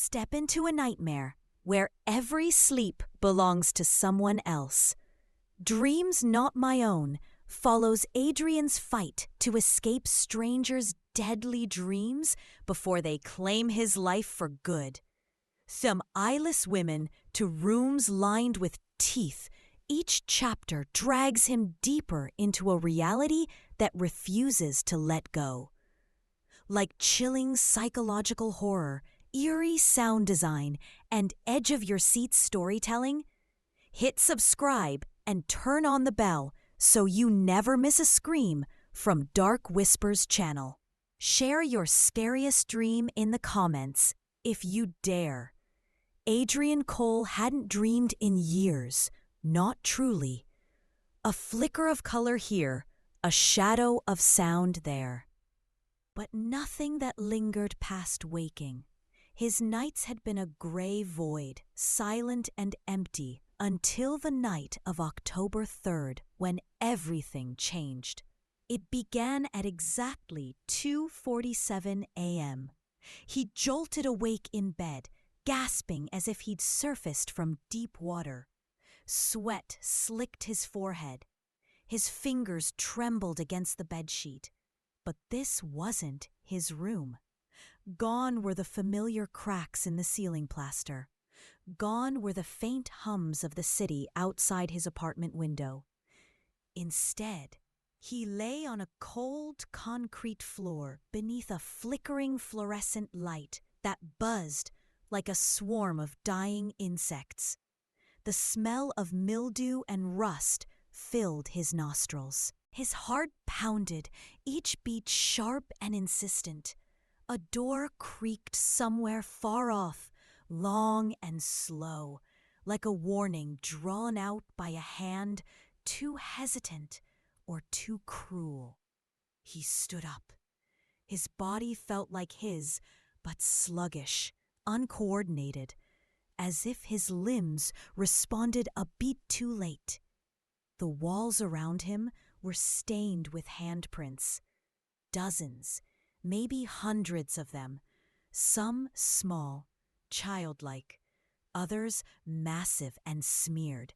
step into a nightmare where every sleep belongs to someone else. Dreams Not My Own follows Adrian's fight to escape strangers' deadly dreams before they claim his life for good. From eyeless women to rooms lined with teeth, each chapter drags him deeper into a reality that refuses to let go. Like chilling psychological horror, eerie sound design, and edge-of-your-seat storytelling, hit subscribe and turn on the bell so you never miss a scream from Dark Whispers channel. Share your scariest dream in the comments if you dare. Adrian Cole hadn't dreamed in years, not truly. A flicker of color here, a shadow of sound there. But nothing that lingered past waking. His nights had been a gray void, silent and empty, until the night of October 3rd, when everything changed. It began at exactly 2:47 a.m. He jolted awake in bed, gasping as if he'd surfaced from deep water. Sweat slicked his forehead. His fingers trembled against the bedsheet. But this wasn't his room. Gone were the familiar cracks in the ceiling plaster. Gone were the faint hums of the city outside his apartment window. Instead, he lay on a cold concrete floor beneath a flickering fluorescent light that buzzed like a swarm of dying insects. The smell of mildew and rust filled his nostrils. His heart pounded, each beat sharp and insistent. A door creaked somewhere far off, long and slow, like a warning drawn out by a hand too hesitant or too cruel. He stood up. His body felt like his, but sluggish, uncoordinated, as if his limbs responded a beat too late. The walls around him were stained with handprints. Dozens, maybe hundreds of them, some small, childlike, others massive and smeared,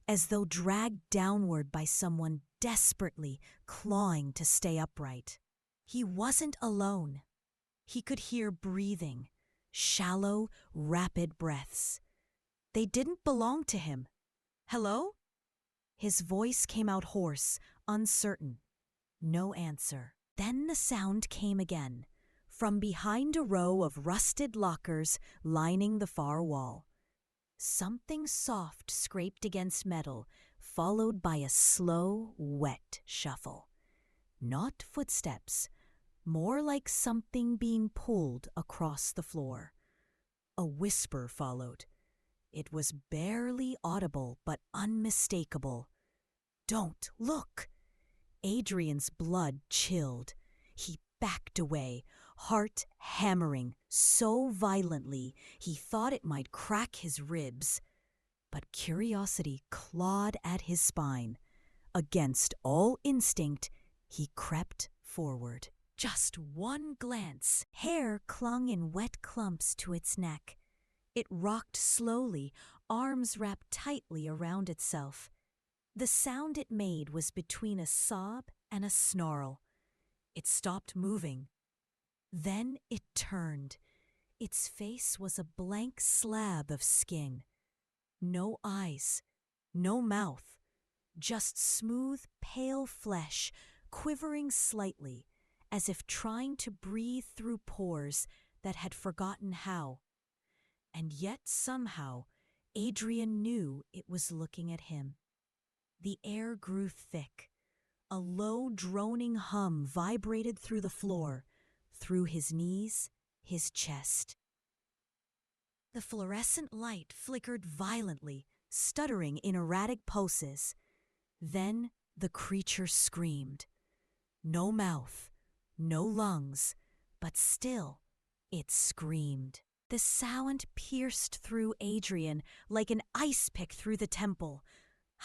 as though dragged downward by someone desperately clawing to stay upright. He wasn't alone. He could hear breathing, shallow, rapid breaths. They didn't belong to him. Hello? His voice came out hoarse, uncertain. No answer. Then the sound came again, from behind a row of rusted lockers lining the far wall. Something soft scraped against metal, followed by a slow, wet shuffle. Not footsteps, more like something being pulled across the floor. A whisper followed. It was barely audible but unmistakable. "Don't look!" Adrian's blood chilled. He backed away, heart hammering so violently he thought it might crack his ribs. But curiosity clawed at his spine. Against all instinct, he crept forward. Just one glance. Hair clung in wet clumps to its neck. It rocked slowly, arms wrapped tightly around itself. The sound it made was between a sob and a snarl. It stopped moving. Then it turned. Its face was a blank slab of skin. No eyes, no mouth, just smooth, pale flesh, quivering slightly, as if trying to breathe through pores that had forgotten how. And yet somehow, Adrian knew it was looking at him. The air grew thick. A low, droning hum vibrated through the floor, through his knees, his chest. The fluorescent light flickered violently, stuttering in erratic pulses. Then the creature screamed. No mouth, no lungs, but still it screamed. The sound pierced through Adrian like an ice pick through the temple.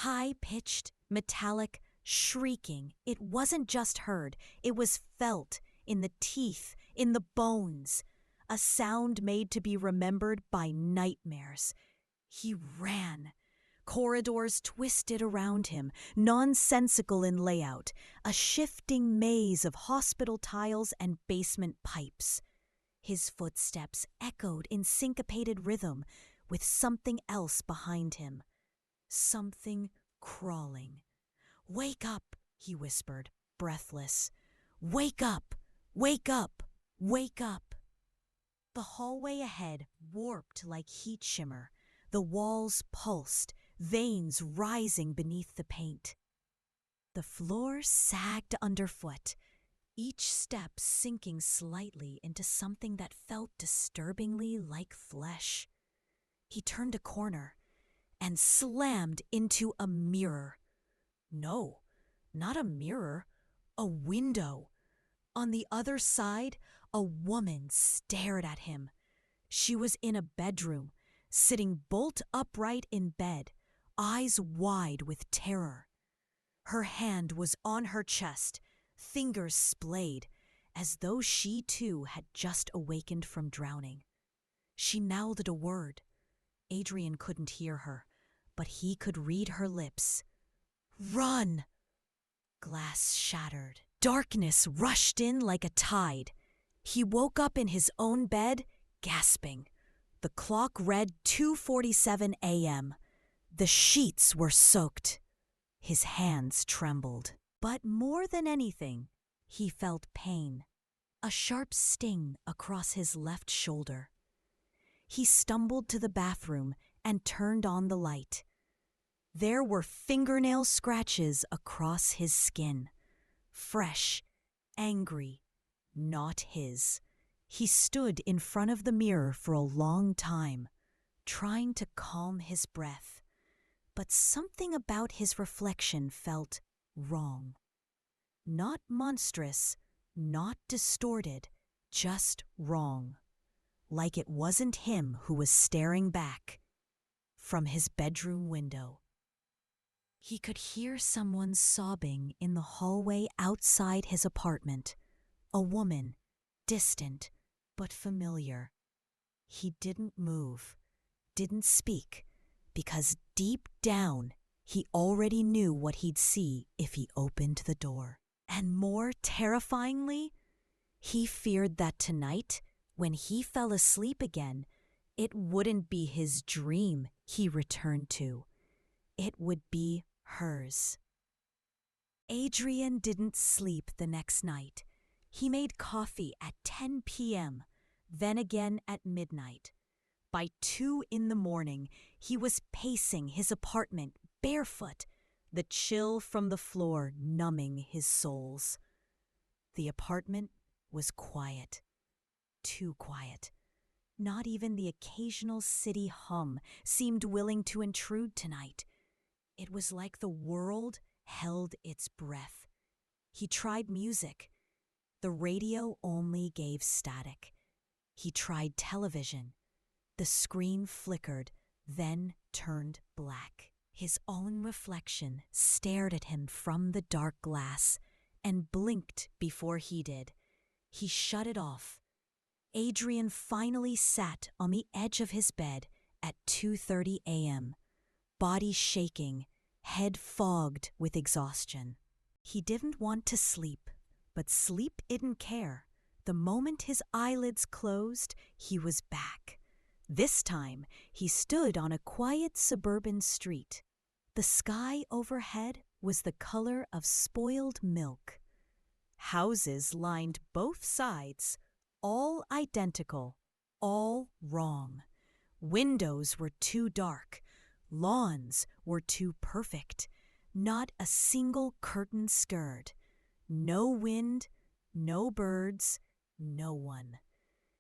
High-pitched, metallic, shrieking. It wasn't just heard, it was felt in the teeth, in the bones. a sound made to be remembered by nightmares. He ran. Corridors twisted around him, nonsensical in layout, a shifting maze of hospital tiles and basement pipes. His footsteps echoed in syncopated rhythm, with something else behind him. Something crawling. "Wake up," he whispered, breathless. "Wake up! Wake up! Wake up!" The hallway ahead warped like heat shimmer. The walls pulsed, veins rising beneath the paint. The floor sagged underfoot, each step sinking slightly into something that felt disturbingly like flesh. He turned a corner and slammed into a mirror. No, not a mirror, a window. On the other side, a woman stared at him. She was in a bedroom, sitting bolt upright in bed, eyes wide with terror. Her hand was on her chest, fingers splayed, as though she too had just awakened from drowning. She mouthed a word. Adrian couldn't hear her, but he could read her lips. "Run!" Glass shattered. Darkness rushed in like a tide. He woke up in his own bed, gasping. The clock read 2:47 a.m. The sheets were soaked. His hands trembled. But more than anything, he felt pain. A sharp sting across his left shoulder. He stumbled to the bathroom and turned on the light. There were fingernail scratches across his skin. Fresh, angry, not his. He stood in front of the mirror for a long time, trying to calm his breath. But something about his reflection felt wrong. Not monstrous, not distorted, just wrong. Like it wasn't him who was staring back from his bedroom window. He could hear someone sobbing in the hallway outside his apartment. A woman, distant but familiar. He didn't move, didn't speak, because deep down he already knew what he'd see if he opened the door. And more terrifyingly, he feared that tonight, when he fell asleep again, it wouldn't be his dream he returned to. It would be hers. Adrian didn't sleep the next night. He made coffee at 10 p.m., then again at midnight. By 2 in the morning, he was pacing his apartment barefoot, the chill from the floor numbing his soles. The apartment was quiet. Too quiet. Not even the occasional city hum seemed willing to intrude tonight. It was like the world held its breath. He tried music. The radio only gave static. He tried television. The screen flickered, then turned black. His own reflection stared at him from the dark glass and blinked before he did. He shut it off. Adrian finally sat on the edge of his bed at 2:30 a.m., body shaking, head fogged with exhaustion. He didn't want to sleep, but sleep didn't care. The moment his eyelids closed, he was back. This time, he stood on a quiet suburban street. The sky overhead was the color of spoiled milk. Houses lined both sides, all identical, all wrong. Windows were too dark. Lawns were too perfect. Not a single curtain stirred. No wind, no birds, no one.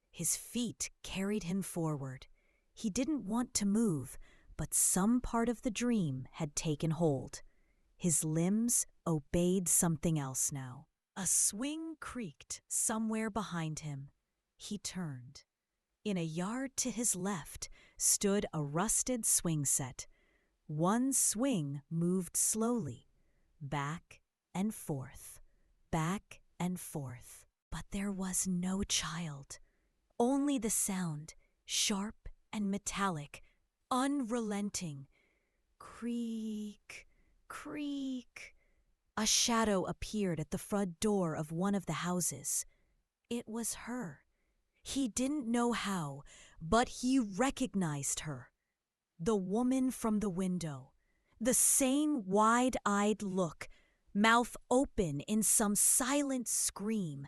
His feet carried him forward. He didn't want to move, but some part of the dream had taken hold. His limbs obeyed something else now. A swing creaked somewhere behind him. He turned. In a yard to his left stood a rusted swing set. One swing moved slowly, back and forth, but there was no child. Only the sound, sharp and metallic, unrelenting. Creak, creak. A shadow appeared at the front door of one of the houses. It was her. He didn't know how, but he recognized her. The woman from the window. The same wide-eyed look, mouth open in some silent scream.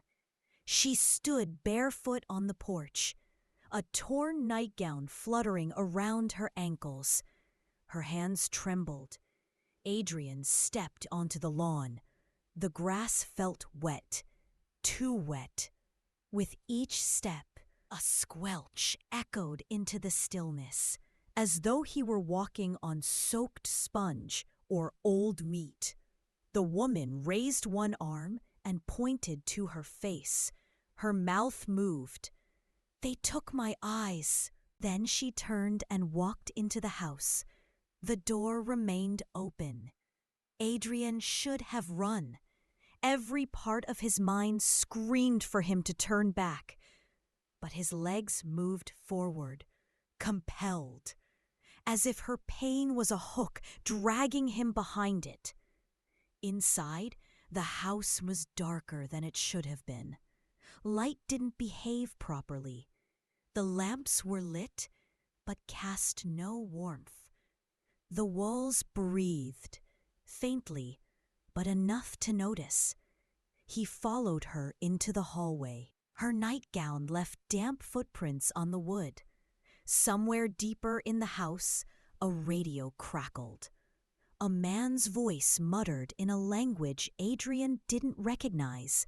She stood barefoot on the porch, a torn nightgown fluttering around her ankles. Her hands trembled. Adrian stepped onto the lawn. The grass felt wet, too wet. With each step, a squelch echoed into the stillness, as though he were walking on soaked sponge or old meat. The woman raised one arm and pointed to her face. Her mouth moved. "They took my eyes." Then she turned and walked into the house. The door remained open. Adrian should have run. Every part of his mind screamed for him to turn back. But his legs moved forward, compelled, as if her pain was a hook dragging him behind it. Inside, the house was darker than it should have been. Light didn't behave properly. The lamps were lit, but cast no warmth. The walls breathed, faintly, but enough to notice. He followed her into the hallway. Her nightgown left damp footprints on the wood. Somewhere deeper in the house, a radio crackled. A man's voice muttered in a language Adrian didn't recognize.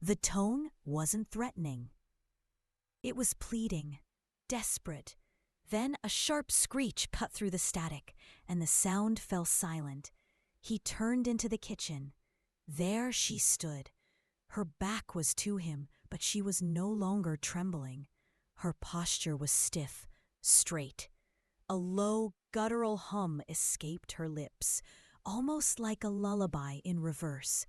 The tone wasn't threatening. It was pleading, desperate. Then a sharp screech cut through the static, and the sound fell silent. He turned into the kitchen. There she stood. Her back was to him, but she was no longer trembling. Her posture was stiff, straight. A low, guttural hum escaped her lips, almost like a lullaby in reverse.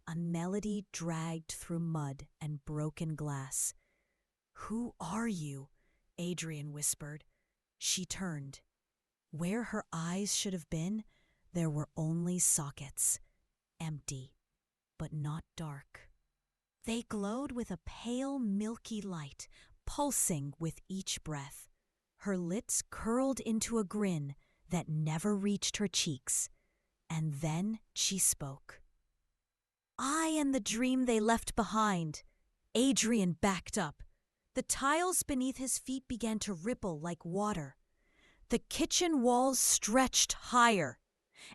A melody dragged through mud and broken glass. "Who are you?" Adrian whispered. She turned. Where her eyes should have been, there were only sockets. Empty, but not dark. They glowed with a pale, milky light, pulsing with each breath. Her lips curled into a grin that never reached her cheeks. And then she spoke. "I am the dream they left behind." Adrian backed up. The tiles beneath his feet began to ripple like water. The kitchen walls stretched higher,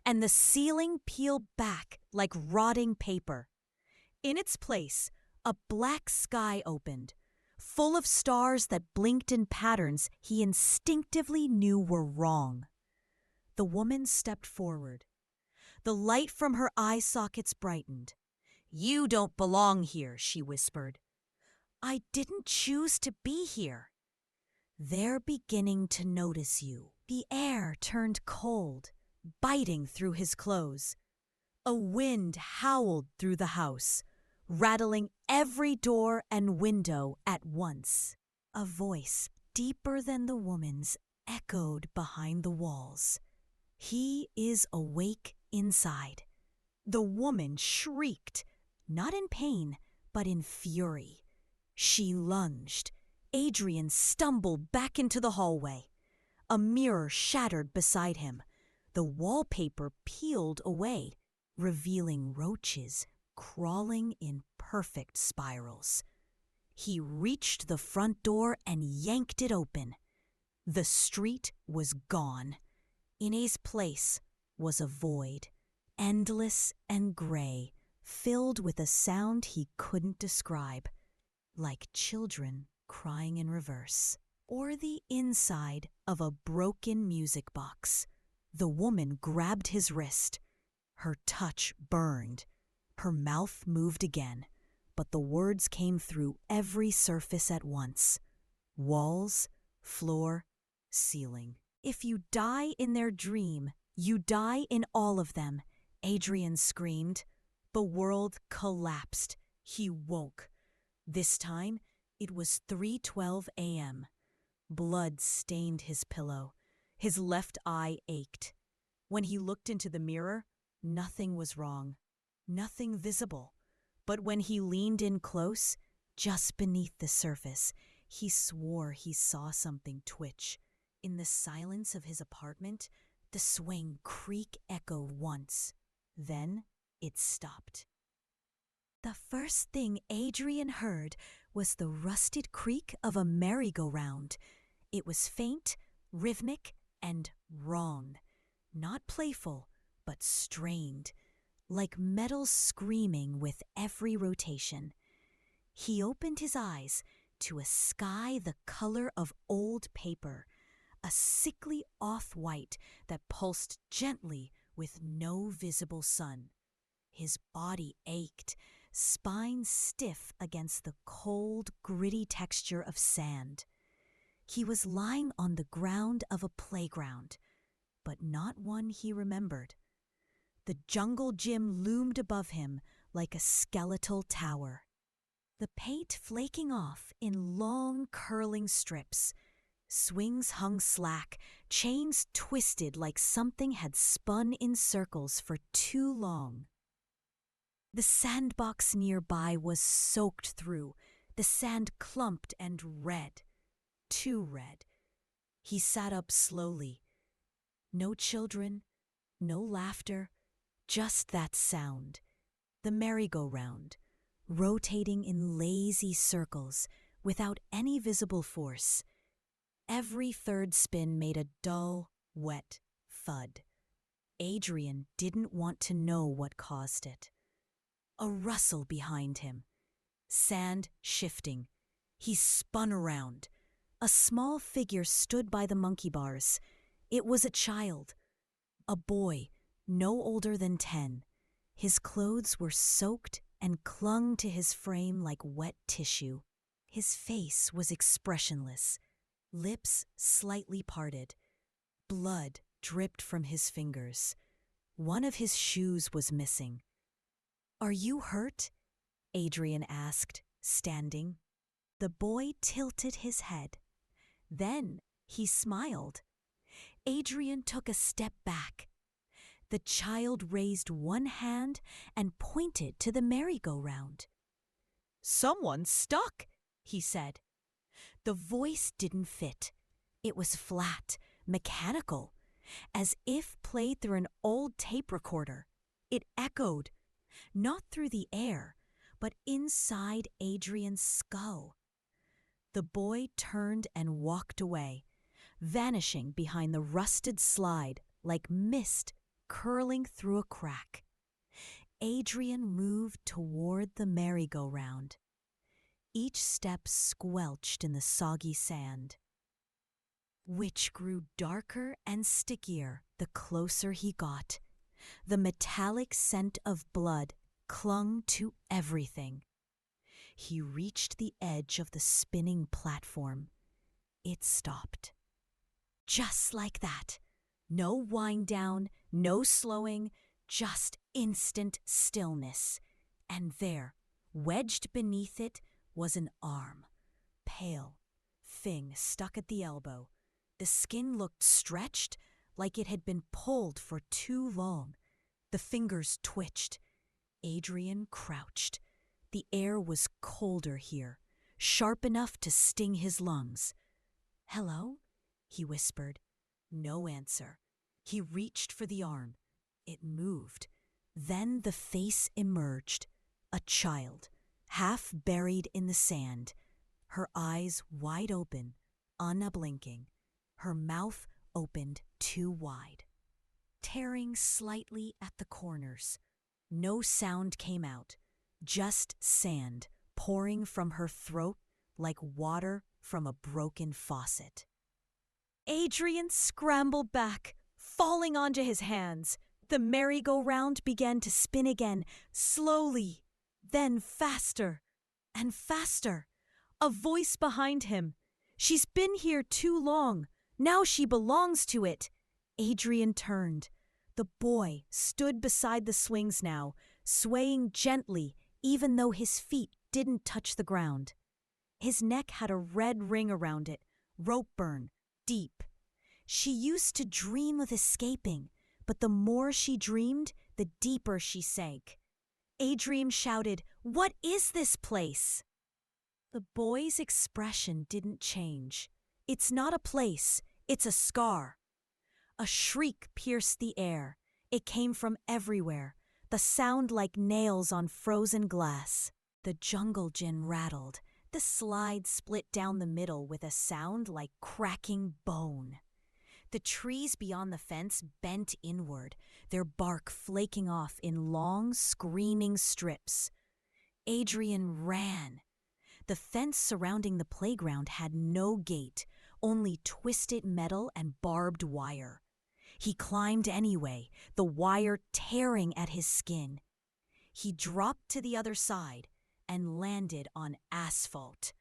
and the ceiling peeled back like rotting paper. In its place, a black sky opened, full of stars that blinked in patterns he instinctively knew were wrong. The woman stepped forward. The light from her eye sockets brightened. "You don't belong here," she whispered. "I didn't choose to be here." "They're beginning to notice you." The air turned cold, biting through his clothes. A wind howled through the house, rattling every door and window at once. A voice, deeper than the woman's, echoed behind the walls. "He is awake inside." The woman shrieked, not in pain, but in fury. She lunged. Adrian stumbled back into the hallway. A mirror shattered beside him. The wallpaper peeled away, revealing roaches crawling in perfect spirals. He reached the front door and yanked it open. The street was gone. In its place was a void, endless and gray, filled with a sound he couldn't describe, like children crying in reverse, or the inside of a broken music box. The woman grabbed his wrist. Her touch burned. Her mouth moved again, but the words came through every surface at once. Walls, floor, ceiling. "If you die in their dream, you die in all of them," Adrian screamed. The world collapsed. He woke. This time, It was 3:12 a.m. Blood stained his pillow. His left eye ached. When he looked into the mirror, nothing was wrong. Nothing visible. But when he leaned in close, just beneath the surface, he swore he saw something twitch. In the silence of his apartment, the swing creak echoed once. Then it stopped. The first thing Adrian heard was the rusted creak of a merry-go-round. It was faint, rhythmic, and wrong. Not playful, but strained, like metal screaming with every rotation. He opened his eyes to a sky the color of old paper, a sickly off-white that pulsed gently with no visible sun. His body ached, spine stiff against the cold, gritty texture of sand. He was lying on the ground of a playground, but not one he remembered. The jungle gym loomed above him like a skeletal tower. The paint flaking off in long, curling strips. Swings hung slack, chains twisted like something had spun in circles for too long. The sandbox nearby was soaked through, the sand clumped and red. Too red. He sat up slowly. No children, no laughter, just that sound. The merry-go-round, rotating in lazy circles without any visible force. Every third spin made a dull, wet thud. Adrian didn't want to know what caused it. A rustle behind him. Sand shifting. He spun around. A small figure stood by the monkey bars. It was a child. A boy, no older than 10. His clothes were soaked and clung to his frame like wet tissue. His face was expressionless, lips slightly parted. Blood dripped from his fingers. One of his shoes was missing. "Are you hurt?" Adrian asked, standing. The boy tilted his head. Then he smiled. Adrian took a step back. The child raised one hand and pointed to the merry-go-round. "Someone's stuck," he said. The voice didn't fit. It was flat, mechanical, as if played through an old tape recorder. It echoed, not through the air, but inside Adrian's skull. The boy turned and walked away, vanishing behind the rusted slide like mist curling through a crack. Adrian moved toward the merry-go-round. Each step squelched in the soggy sand, which grew darker and stickier the closer he got. The metallic scent of blood clung to everything. He reached the edge of the spinning platform. It stopped. Just like that. No wind down, no slowing, just instant stillness. And there, wedged beneath it, was an arm. Pale, thing stuck at the elbow. The skin looked stretched, like it had been pulled for too long. The fingers twitched. Adrian crouched. The air was colder here, sharp enough to sting his lungs. "Hello?" he whispered. No answer. He reached for the arm. It moved. Then the face emerged. A child, half buried in the sand. Her eyes wide open, unblinking. Her mouth opened too wide, tearing slightly at the corners. No sound came out, just sand pouring from her throat like water from a broken faucet. Adrian scrambled back, falling onto his hands. The merry-go-round began to spin again, slowly, then faster and faster. A voice behind him. "She's been here too long. Now she belongs to it." Adrian turned. The boy stood beside the swings now, swaying gently even though his feet didn't touch the ground. His neck had a red ring around it, rope burn, deep. She used to dream of escaping, but the more she dreamed, the deeper she sank. Adrian shouted, "What is this place?" The boy's expression didn't change. "It's not a place, it's a scar." A shriek pierced the air. It came from everywhere, the sound like nails on frozen glass. The jungle gin rattled. The slide split down the middle with a sound like cracking bone. The trees beyond the fence bent inward, their bark flaking off in long, screaming strips. Adrian ran. The fence surrounding the playground had no gate, only twisted metal and barbed wire. He climbed anyway, the wire tearing at his skin. He dropped to the other side and landed on asphalt.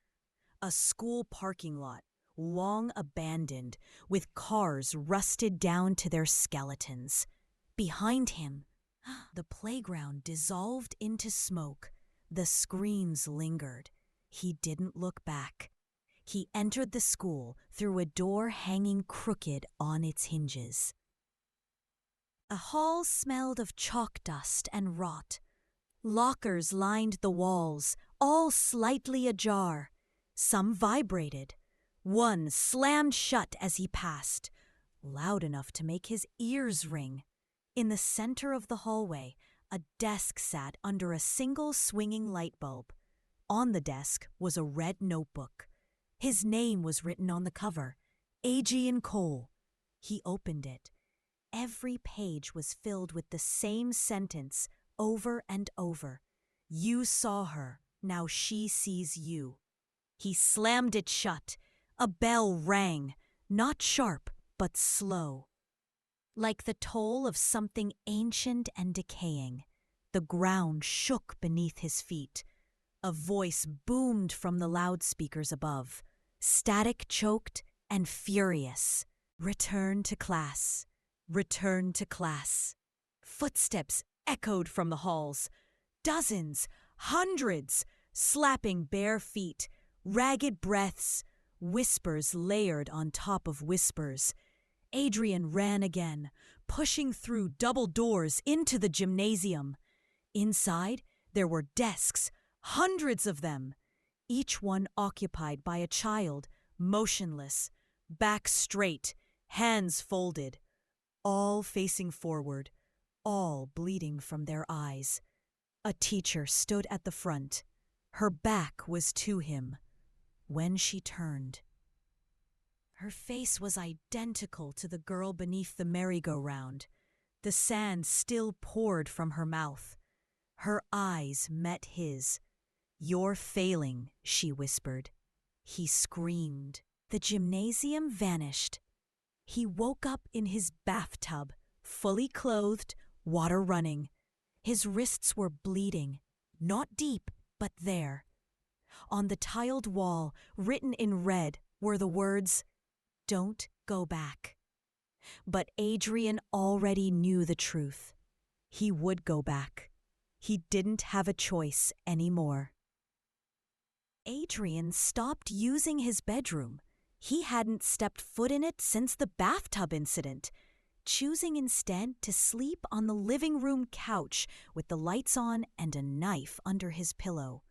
A school parking lot, long abandoned, with cars rusted down to their skeletons. Behind him, the playground dissolved into smoke. The screams lingered. He didn't look back. He entered the school through a door hanging crooked on its hinges. The hall smelled of chalk dust and rot. Lockers lined the walls, all slightly ajar. Some vibrated. One slammed shut as he passed, loud enough to make his ears ring. In the center of the hallway, a desk sat under a single swinging light bulb. On the desk was a red notebook. His name was written on the cover, Adrian Cole. He opened it. Every page was filled with the same sentence over and over. "You saw her, now she sees you." He slammed it shut. A bell rang, not sharp, but slow. Like the toll of something ancient and decaying. The ground shook beneath his feet. A voice boomed from the loudspeakers above, static choked and furious. "Return to class. Return to class." Footsteps echoed from the halls. Dozens, hundreds, slapping bare feet, ragged breaths, whispers layered on top of whispers. Adrian ran again, pushing through double doors into the gymnasium. Inside, there were desks, hundreds of them, each one occupied by a child, motionless, back straight, hands folded, all facing forward, all bleeding from their eyes. A teacher stood at the front. Her back was to him. When she turned, her face was identical to the girl beneath the merry-go-round. The sand still poured from her mouth. Her eyes met his. "You're failing," she whispered. He screamed. The gymnasium vanished. He woke up in his bathtub, fully clothed, water running. His wrists were bleeding, not deep, but there. On the tiled wall, written in red, were the words, "Don't go back." But Adrian already knew the truth. He would go back. He didn't have a choice anymore. Adrian stopped using his bedroom. He hadn't stepped foot in it since the bathtub incident, choosing instead to sleep on the living room couch with the lights on and a knife under his pillow.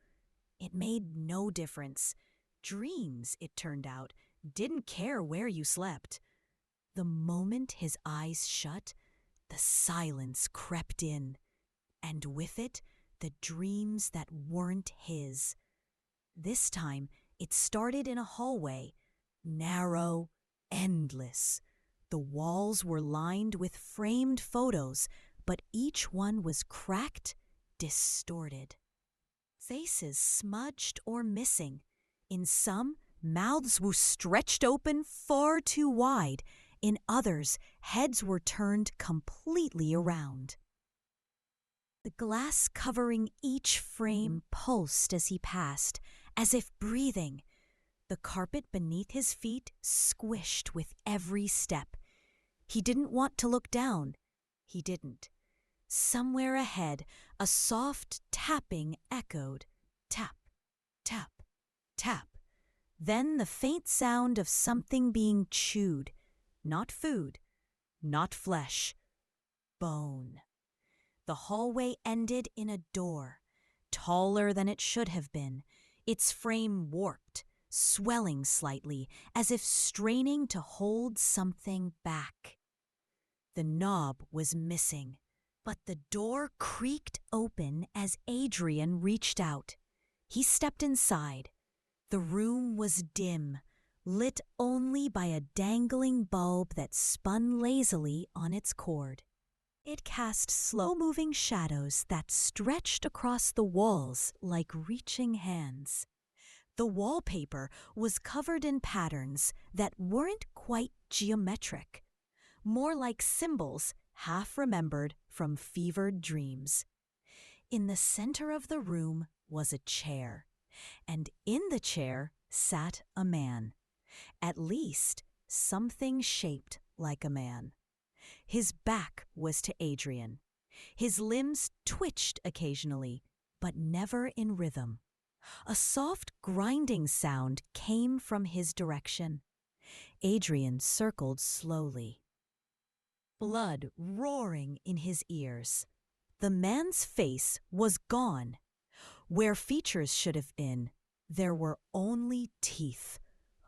It made no difference. Dreams, it turned out, didn't care where you slept. The moment his eyes shut, the silence crept in, and with it, the dreams that weren't his. This time, it started in a hallway, narrow, endless. The walls were lined with framed photos, but each one was cracked, distorted. Faces smudged or missing. In some, mouths were stretched open far too wide. In others, heads were turned completely around. The glass covering each frame pulsed as he passed, as if breathing. The carpet beneath his feet squished with every step. He didn't want to look down. He didn't. Somewhere ahead, a soft tapping echoed. Tap, tap, tap. Then the faint sound of something being chewed. Not food, not flesh. Bone. The hallway ended in a door, taller than it should have been, its frame warped, swelling slightly, as if straining to hold something back. The knob was missing, but the door creaked open as Adrian reached out. He stepped inside. The room was dim, lit only by a dangling bulb that spun lazily on its cord. It cast slow-moving shadows that stretched across the walls like reaching hands. The wallpaper was covered in patterns that weren't quite geometric, more like symbols half remembered from fevered dreams. In the center of the room was a chair, and in the chair sat a man. At least something shaped like a man. His back was to Adrian. His limbs twitched occasionally, but never in rhythm. A soft grinding sound came from his direction. Adrian circled slowly, blood roaring in his ears. The man's face was gone. Where features should have been, there were only teeth.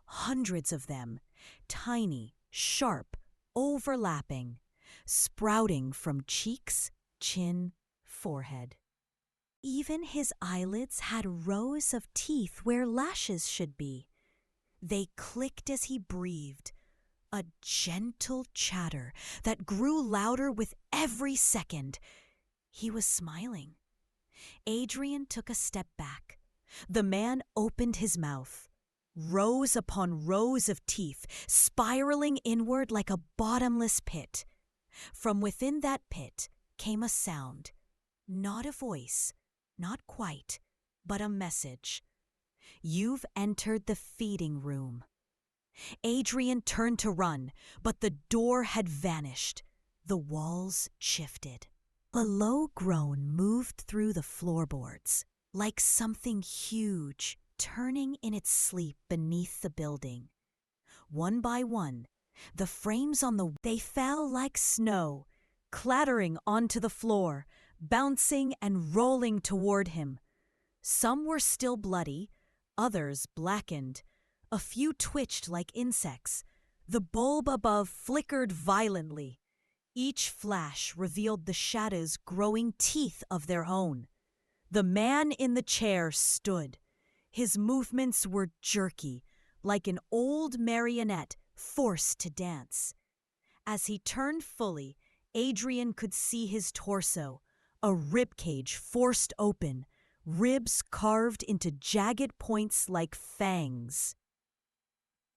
Hundreds of them, tiny, sharp, overlapping, sprouting from cheeks, chin, forehead. Even his eyelids had rows of teeth where lashes should be. They clicked as he breathed, a gentle chatter that grew louder with every second. He was smiling. Adrian took a step back. The man opened his mouth. Rows upon rows of teeth, spiraling inward like a bottomless pit. From within that pit came a sound, not a voice, not quite, but a message. You've entered the feeding room. Adrian turned to run, but the door had vanished. The walls shifted. A low groan moved through the floorboards, like something huge turning in its sleep beneath the building. One by one, the frames on they fell like snow, clattering onto the floor, bouncing and rolling toward him. Some were still bloody, others blackened. A few twitched like insects. The bulb above flickered violently. Each flash revealed the shadows growing teeth of their own. The man in the chair stood. His movements were jerky, like an old marionette forced to dance. As he turned fully, Adrian could see his torso, a ribcage forced open, ribs carved into jagged points like fangs.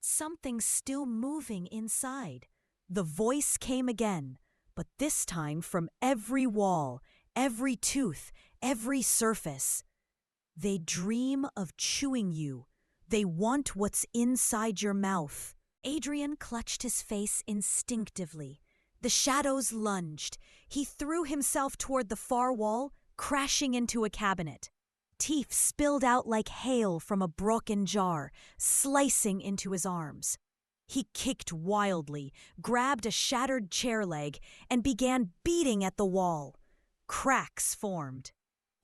Something still moving inside. The voice came again, but this time from every wall, every tooth, every surface. They dream of chewing you. They want what's inside your mouth. Adrian clutched his face instinctively. The shadows lunged. He threw himself toward the far wall, crashing into a cabinet. Teeth spilled out like hail from a broken jar, slicing into his arms. He kicked wildly, grabbed a shattered chair leg, and began beating at the wall. Cracks formed.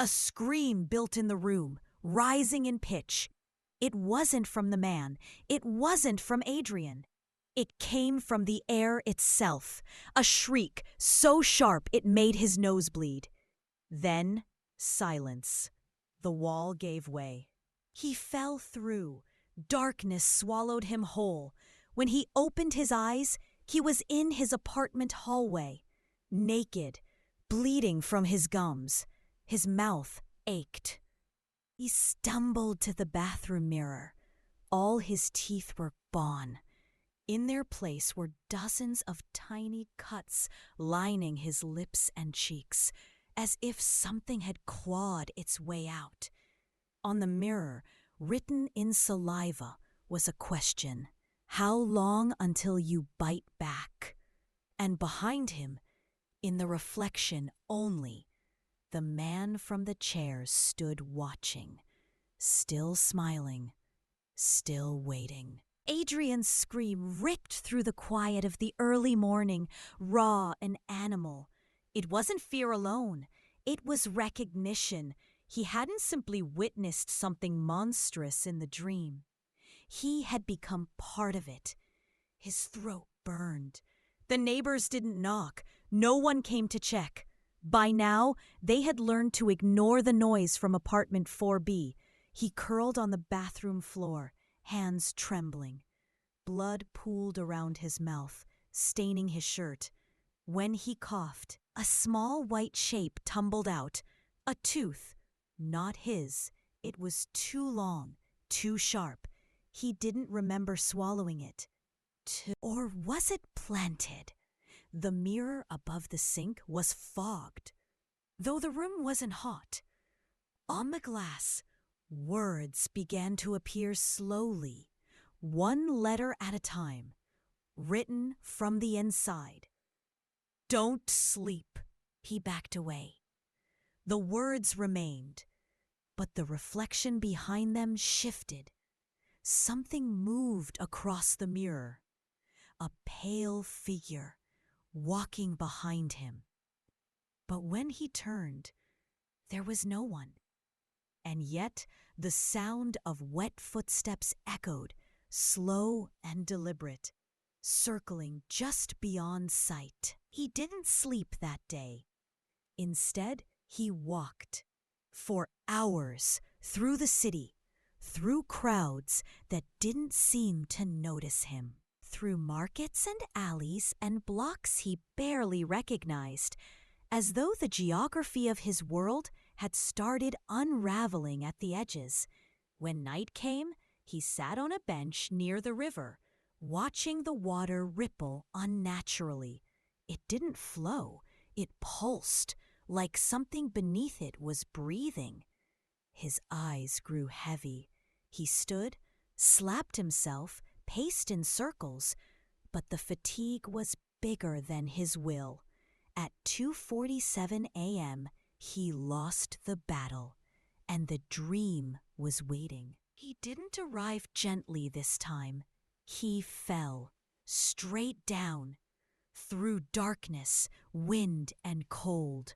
A scream built in the room, rising in pitch. It wasn't from the man. It wasn't from Adrian. It came from the air itself, a shriek so sharp it made his nose bleed. Then, silence. The wall gave way. He fell through. Darkness swallowed him whole. When he opened his eyes, he was in his apartment hallway, naked, bleeding from his gums. His mouth ached. He stumbled to the bathroom mirror. All his teeth were gone. In their place were dozens of tiny cuts lining his lips and cheeks, as if something had clawed its way out. On the mirror, written in saliva, was a question. How long until you bite back? And behind him, in the reflection only, the man from the chair stood watching, still smiling, still waiting. Adrian's scream ripped through the quiet of the early morning, raw and animal. It wasn't fear alone. It was recognition. He hadn't simply witnessed something monstrous in the dream. He had become part of it. His throat burned. The neighbors didn't knock. No one came to check. By now, they had learned to ignore the noise from apartment 4B. He curled on the bathroom floor, hands trembling. Blood pooled around his mouth, staining his shirt. When he coughed, a small white shape tumbled out. A tooth. Not his. It was too long, too sharp. He didn't remember swallowing it. Or was it planted? The mirror above the sink was fogged, though the room wasn't hot. On the glass, words began to appear slowly, one letter at a time, written from the inside. "Don't sleep." He backed away. The words remained, but the reflection behind them shifted. Something moved across the mirror. A pale figure walking behind him. But when he turned, there was no one. And yet the sound of wet footsteps echoed, slow and deliberate, circling just beyond sight. He didn't sleep that day. Instead, he walked for hours through the city, through crowds that didn't seem to notice him, through markets and alleys and blocks he barely recognized, as though the geography of his world had started unraveling at the edges. When night came, he sat on a bench near the river, watching the water ripple unnaturally. It didn't flow, it pulsed, like something beneath it was breathing. His eyes grew heavy. He stood, slapped himself, paced in circles, but the fatigue was bigger than his will. At 2:47 a.m., he lost the battle, and the dream was waiting. He didn't arrive gently this time. He fell, straight down, through darkness, wind, and cold.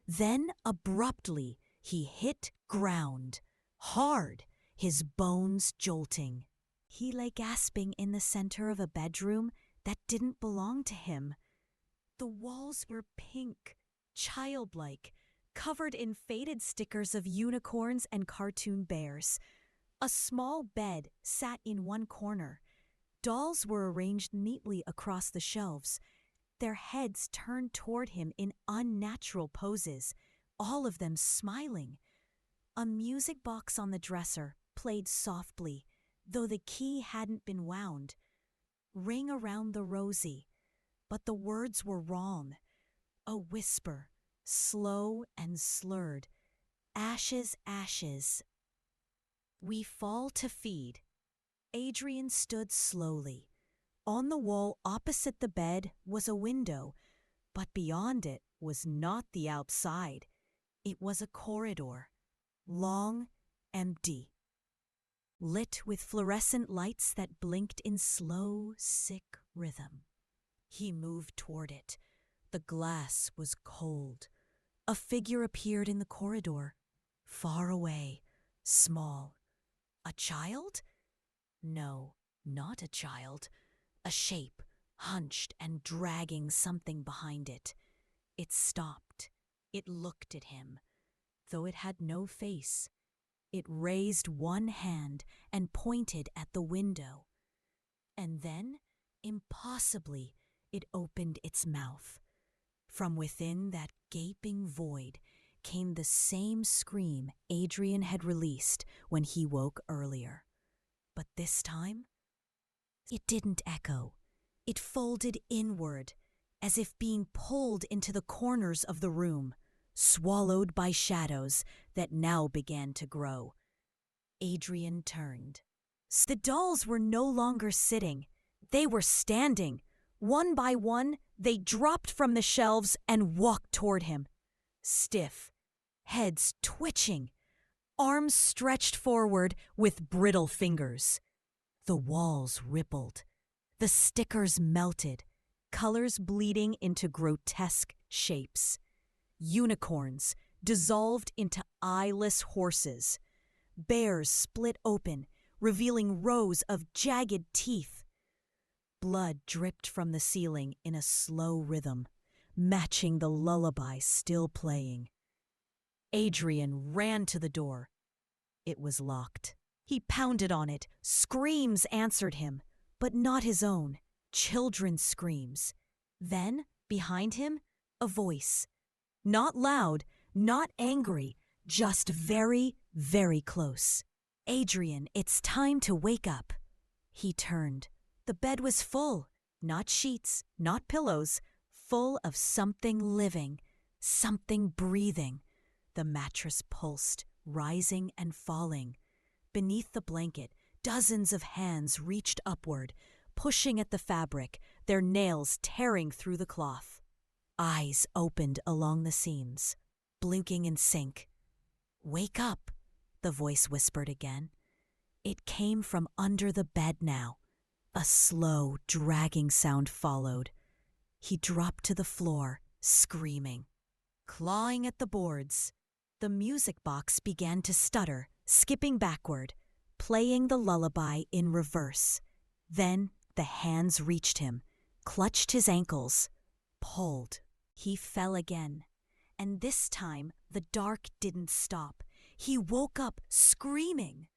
Then, abruptly, he hit ground, hard, his bones jolting. He lay gasping in the center of a bedroom that didn't belong to him. The walls were pink, childlike, covered in faded stickers of unicorns and cartoon bears. A small bed sat in one corner. Dolls were arranged neatly across the shelves, their heads turned toward him in unnatural poses, all of them smiling. A music box on the dresser played softly, though the key hadn't been wound. "Ring around the rosy," but the words were wrong. A whisper, slow and slurred. "Ashes, ashes. We fall to feed." Adrian stood slowly. On the wall opposite the bed was a window, but beyond it was not the outside. It was a corridor, long, empty, lit with fluorescent lights that blinked in slow, sick rhythm. He moved toward it. The glass was cold. A figure appeared in the corridor, far away, small. A child? No, not a child. A shape, hunched and dragging something behind it. It stopped. It looked at him, though it had no face. It raised one hand and pointed at the window. And then, impossibly, it opened its mouth. From within that gaping void came the same scream Adrian had released when he woke earlier. But this time, it didn't echo. It folded inward, as if being pulled into the corners of the room, swallowed by shadows that now began to grow. Adrian turned. The dolls were no longer sitting. They were standing. One by one, they dropped from the shelves and walked toward him. Stiff, heads twitching, arms stretched forward with brittle fingers. The walls rippled. The stickers melted, colors bleeding into grotesque shapes. Unicorns dissolved into eyeless horses. Bears split open, revealing rows of jagged teeth. Blood dripped from the ceiling in a slow rhythm, matching the lullaby still playing. Adrian ran to the door. It was locked. He pounded on it. Screams answered him, but not his own. Children's screams. Then, behind him, a voice. Not loud, not angry, just very, very close. Adrian, it's time to wake up. He turned. The bed was full. Not sheets, not pillows. Full of something living, something breathing. The mattress pulsed, rising and falling. Beneath the blanket, dozens of hands reached upward, pushing at the fabric, their nails tearing through the cloth. Eyes opened along the seams, blinking in sync. "Wake up," the voice whispered again. It came from under the bed now. A slow, dragging sound followed. He dropped to the floor, screaming. Clawing at the boards, the music box began to stutter, skipping backward, playing the lullaby in reverse. Then the hands reached him, clutched his ankles, pulled. He fell again, and this time the dark didn't stop. He woke up screaming.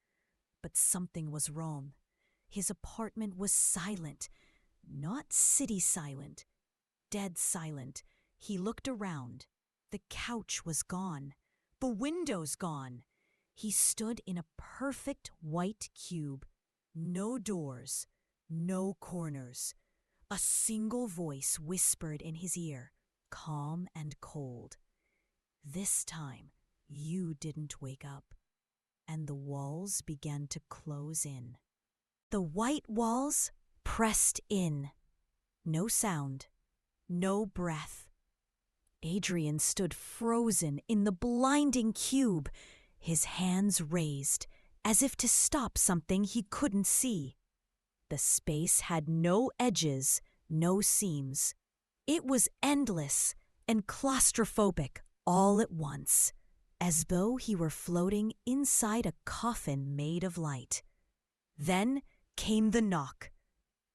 But something was wrong. His apartment was silent, not city silent, dead silent. He looked around. The couch was gone. The windows gone. He stood in a perfect white cube. No doors, no corners. A single voice whispered in his ear, calm and cold. "This time, you didn't wake up." And the walls began to close in. The white walls pressed in. No sound, no breath. Adrian stood frozen in the blinding cube, his hands raised, as if to stop something he couldn't see. The space had no edges, no seams. It was endless and claustrophobic all at once, as though he were floating inside a coffin made of light. Then came the knock.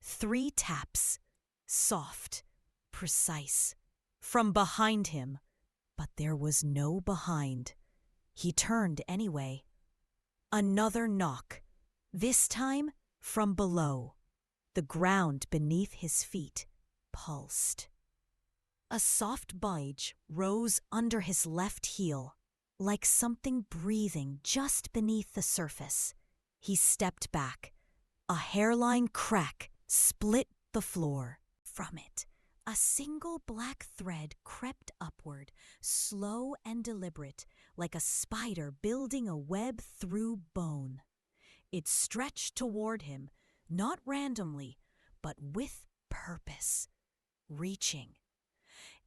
3 taps, soft, precise, from behind him. But there was no behind. He turned anyway. Another knock, this time from below. The ground beneath his feet pulsed. A soft bulge rose under his left heel, like something breathing just beneath the surface. He stepped back. A hairline crack split the floor. From it, a single black thread crept upward, slow and deliberate, like a spider building a web through bone. It stretched toward him, not randomly, but with purpose, reaching.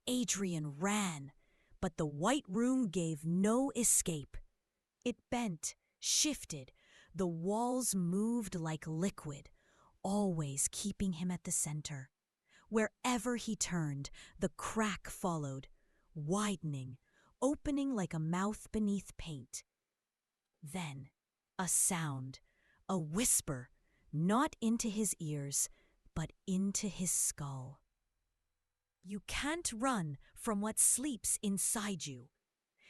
Adrian ran, but the white room gave no escape. It bent, shifted, the walls moved like liquid, always keeping him at the center. Wherever he turned, the crack followed, widening, opening like a mouth beneath paint. Then, a sound, a whisper, not into his ears, but into his skull. "You can't run from what sleeps inside you."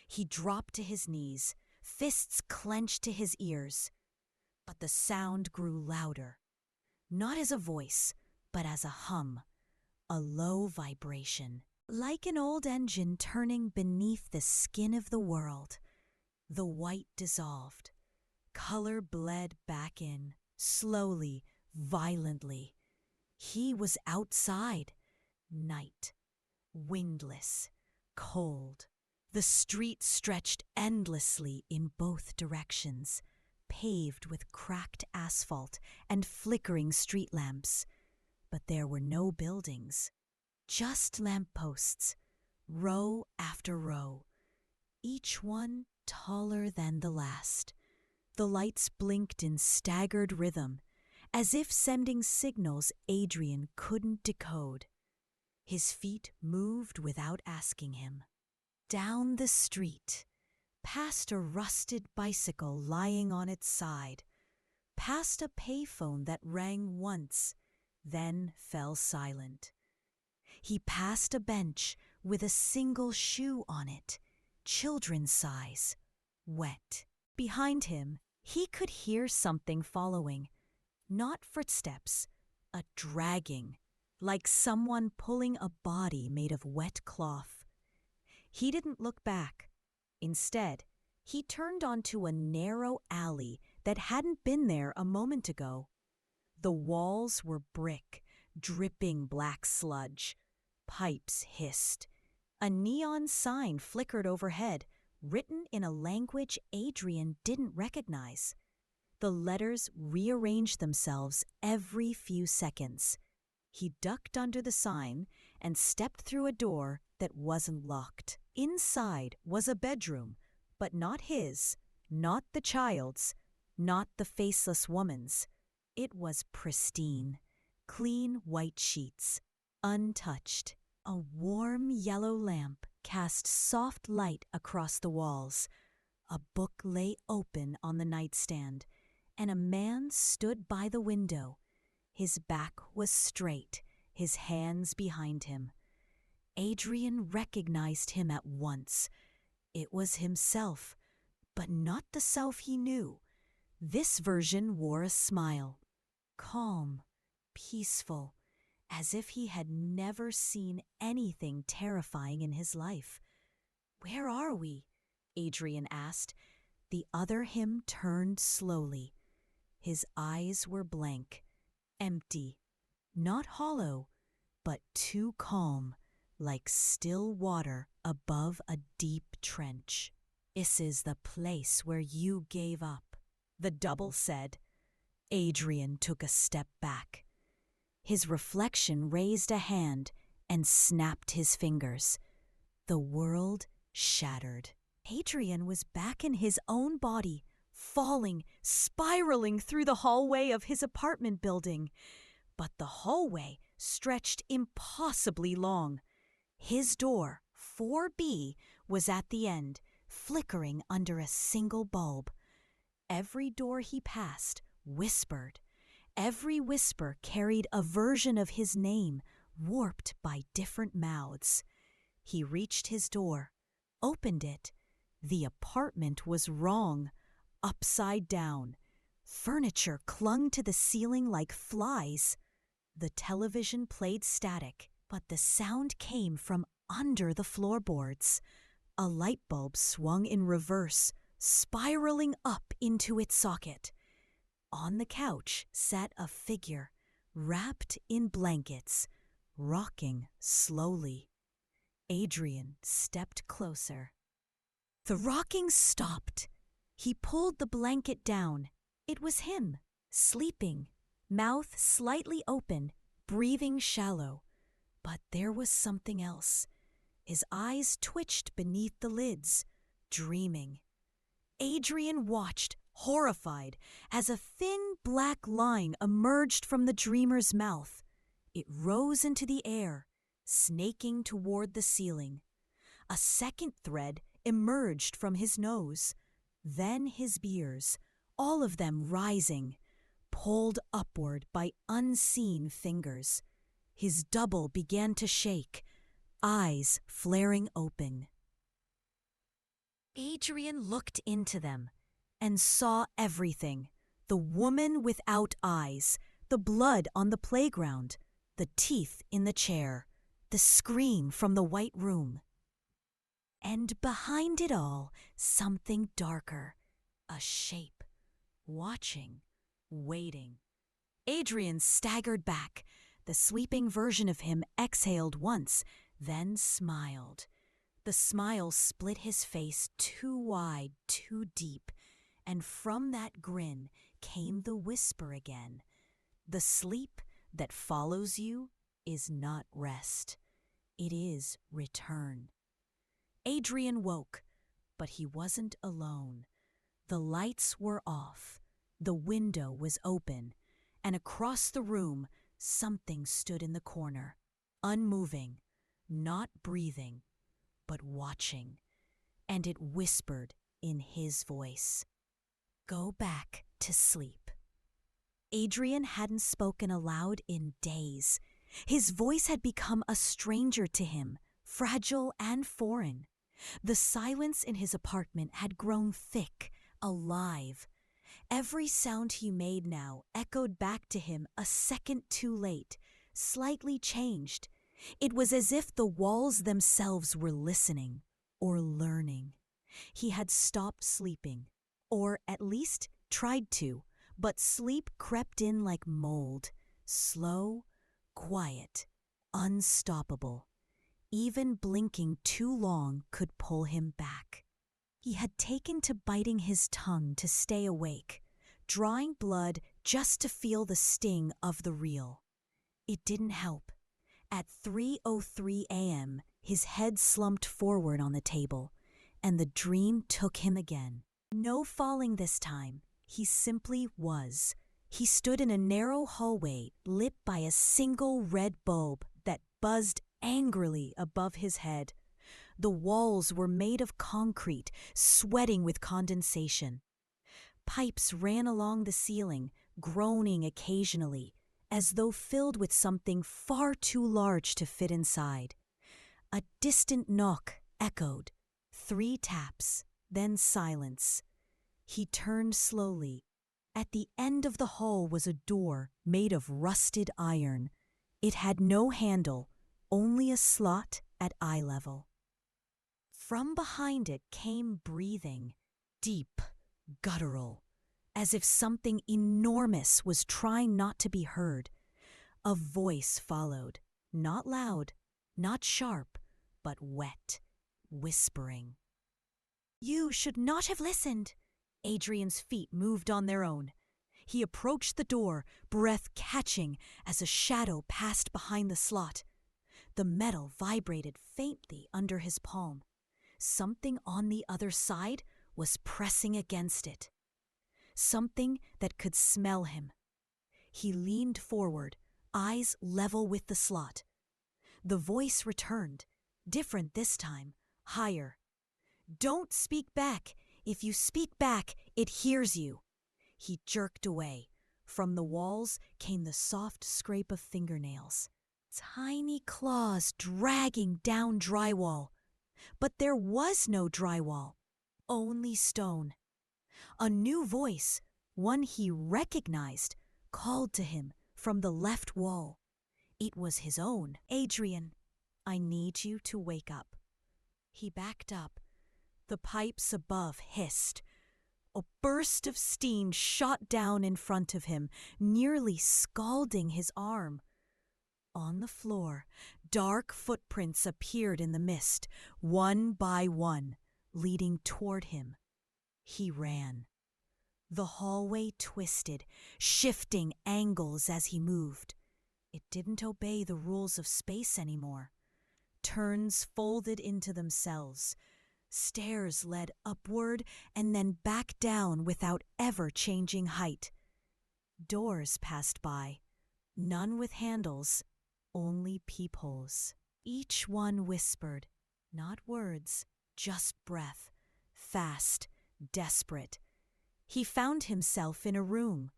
He dropped to his knees, fists clenched to his ears. But the sound grew louder, not as a voice, but as a hum, a low vibration, like an old engine turning beneath the skin of the world. The white dissolved. Color bled back in, slowly, violently. He was outside. Night. Windless. Cold. The street stretched endlessly in both directions, paved with cracked asphalt and flickering street lamps. But there were no buildings, just lampposts, row after row, each one taller than the last. The lights blinked in staggered rhythm, as if sending signals Adrian couldn't decode. His feet moved without asking him. Down the street, past a rusted bicycle lying on its side, past a payphone that rang once, then fell silent. He passed a bench with a single shoe on it, children's size, wet. Behind him, he could hear something following, not footsteps, a dragging, like someone pulling a body made of wet cloth. He didn't look back. Instead, he turned onto a narrow alley that hadn't been there a moment ago. The walls were brick, dripping black sludge. Pipes hissed. A neon sign flickered overhead, written in a language Adrian didn't recognize. The letters rearranged themselves every few seconds. He ducked under the sign and stepped through a door that wasn't locked. Inside was a bedroom, but not his, not the child's, not the faceless woman's. It was pristine, clean white sheets, untouched. A warm yellow lamp cast soft light across the walls. A book lay open on the nightstand, and a man stood by the window. His back was straight, his hands behind him. Adrian recognized him at once. It was himself, but not the self he knew. This version wore a smile, calm, peaceful, as if he had never seen anything terrifying in his life. "Where are we?" Adrian asked. The other him turned slowly. His eyes were blank, empty, not hollow, but too calm, like still water above a deep trench. "This is the place where you gave up," the double said. Adrian took a step back. His reflection raised a hand and snapped his fingers. The world shattered. Adrian was back in his own body, falling, spiraling through the hallway of his apartment building. But the hallway stretched impossibly long. His door, 4B, was at the end, flickering under a single bulb. Every door he passed whispered. Every whisper carried a version of his name, warped by different mouths. He reached his door, opened it. The apartment was wrong, upside down. Furniture clung to the ceiling like flies. The television played static, but the sound came from under the floorboards. A light bulb swung in reverse, spiraling up into its socket. On the couch sat a figure, wrapped in blankets, rocking slowly. Adrian stepped closer. The rocking stopped. He pulled the blanket down. It was him, sleeping, mouth slightly open, breathing shallow. But there was something else. His eyes twitched beneath the lids, dreaming. Adrian watched, horrified, as a thin black line emerged from the dreamer's mouth. It rose into the air, snaking toward the ceiling. A second thread emerged from his nose, then his ears, all of them rising, pulled upward by unseen fingers. His double began to shake, eyes flaring open. Adrian looked into them and saw everything. The woman without eyes, the blood on the playground, the teeth in the chair, the scream from the white room. And behind it all, something darker, a shape, watching, waiting. Adrian staggered back. The sleeping version of him exhaled once, then smiled. The smile split his face too wide, too deep, and from that grin came the whisper again. The sleep that follows you is not rest. It is return. Adrian woke, But he wasn't alone. The lights were off, the window was open, and across the room something stood in the corner, unmoving, not breathing, but watching. And it whispered in his voice, "Go back to sleep." Adrian hadn't spoken aloud in days. His voice had become a stranger to him, fragile and foreign. The silence in his apartment had grown thick, alive. Every sound he made now echoed back to him a second too late, slightly changed. It was as if the walls themselves were listening or learning. He had stopped sleeping, or at least tried to, but sleep crept in like mold, slow, quiet, unstoppable. Even blinking too long could pull him back. He had taken to biting his tongue to stay awake, drawing blood just to feel the sting of the real. It didn't help. At 3:03 a.m., his head slumped forward on the table, and the dream took him again. No falling this time. He simply was. He stood in a narrow hallway lit by a single red bulb that buzzed angrily above his head. The walls were made of concrete, sweating with condensation. Pipes ran along the ceiling, groaning occasionally, as though filled with something far too large to fit inside. A distant knock echoed. 3 taps, then silence. He turned slowly. At the end of the hall was a door made of rusted iron. It had no handle, only a slot at eye level. From behind it came breathing, deep, guttural, as if something enormous was trying not to be heard. A voice followed, not loud, not sharp, but wet, whispering. "You should not have listened." Adrian's feet moved on their own. He approached the door, breath catching as a shadow passed behind the slot. The metal vibrated faintly under his palm. Something on the other side was pressing against it. Something that could smell him. He leaned forward, eyes level with the slot. The voice returned, different this time, higher. "Don't speak back. If you speak back, it hears you." He jerked away. From the walls came the soft scrape of fingernails. Tiny claws dragging down drywall. But there was no drywall, only stone. A new voice, one he recognized, called to him from the left wall. It was his own. "Adrian, I need you to wake up." He backed up. The pipes above hissed. A burst of steam shot down in front of him, nearly scalding his arm. On the floor, dark footprints appeared in the mist, one by one, leading toward him. He ran. The hallway twisted, shifting angles as he moved. It didn't obey the rules of space anymore. Turns folded into themselves. Stairs led upward and then back down without ever changing height. Doors passed by, none with handles, only peepholes. Each one whispered, not words, just breath, fast, desperate. He found himself in a room,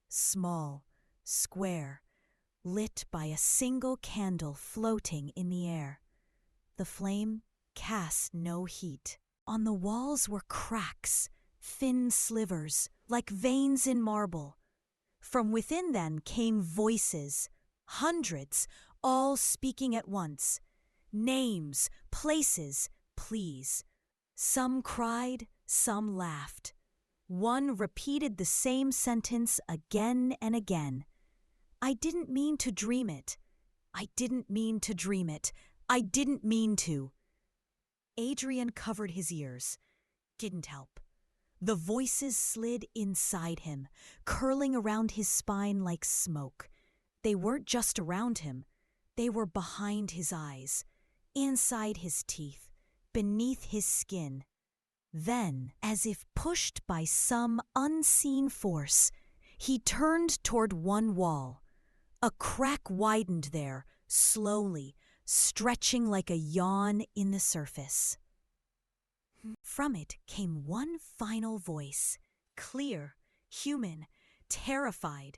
small, square, lit by a single candle floating in the air. The flame cast no heat. On the walls were cracks, thin slivers, like veins in marble. From within then came voices, hundreds, all speaking at once. Names, places, pleas. Some cried, some laughed. One repeated the same sentence again and again. "I didn't mean to dream it. I didn't mean to dream it. I didn't mean to." Adrian covered his ears. Didn't help. The voices slid inside him, curling around his spine like smoke. They weren't just around him. They were behind his eyes, inside his teeth, beneath his skin. Then, as if pushed by some unseen force, he turned toward one wall. A crack widened there, slowly, stretching like a yawn in the surface. From it came one final voice, clear, human, terrified.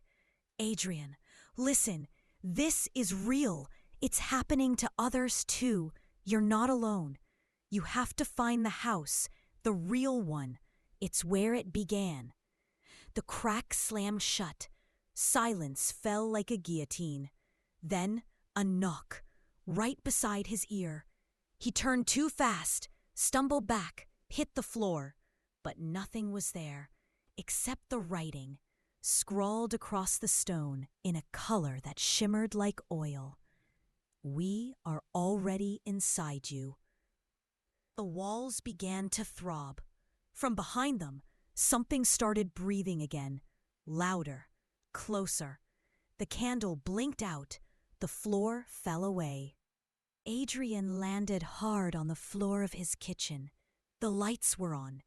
"Adrian, listen, this is real. It's happening to others too. You're not alone. You have to find the house, the real one. It's where it began." The crack slammed shut. Silence fell like a guillotine. Then a knock, right beside his ear. He turned too fast, stumbled back, hit the floor. But nothing was there, except the writing, scrawled across the stone in a color that shimmered like oil. "We are already inside you." The walls began to throb. From behind them, something started breathing again, louder, closer. The candle blinked out. The floor fell away. Adrian landed hard on the floor of his kitchen. The lights were on.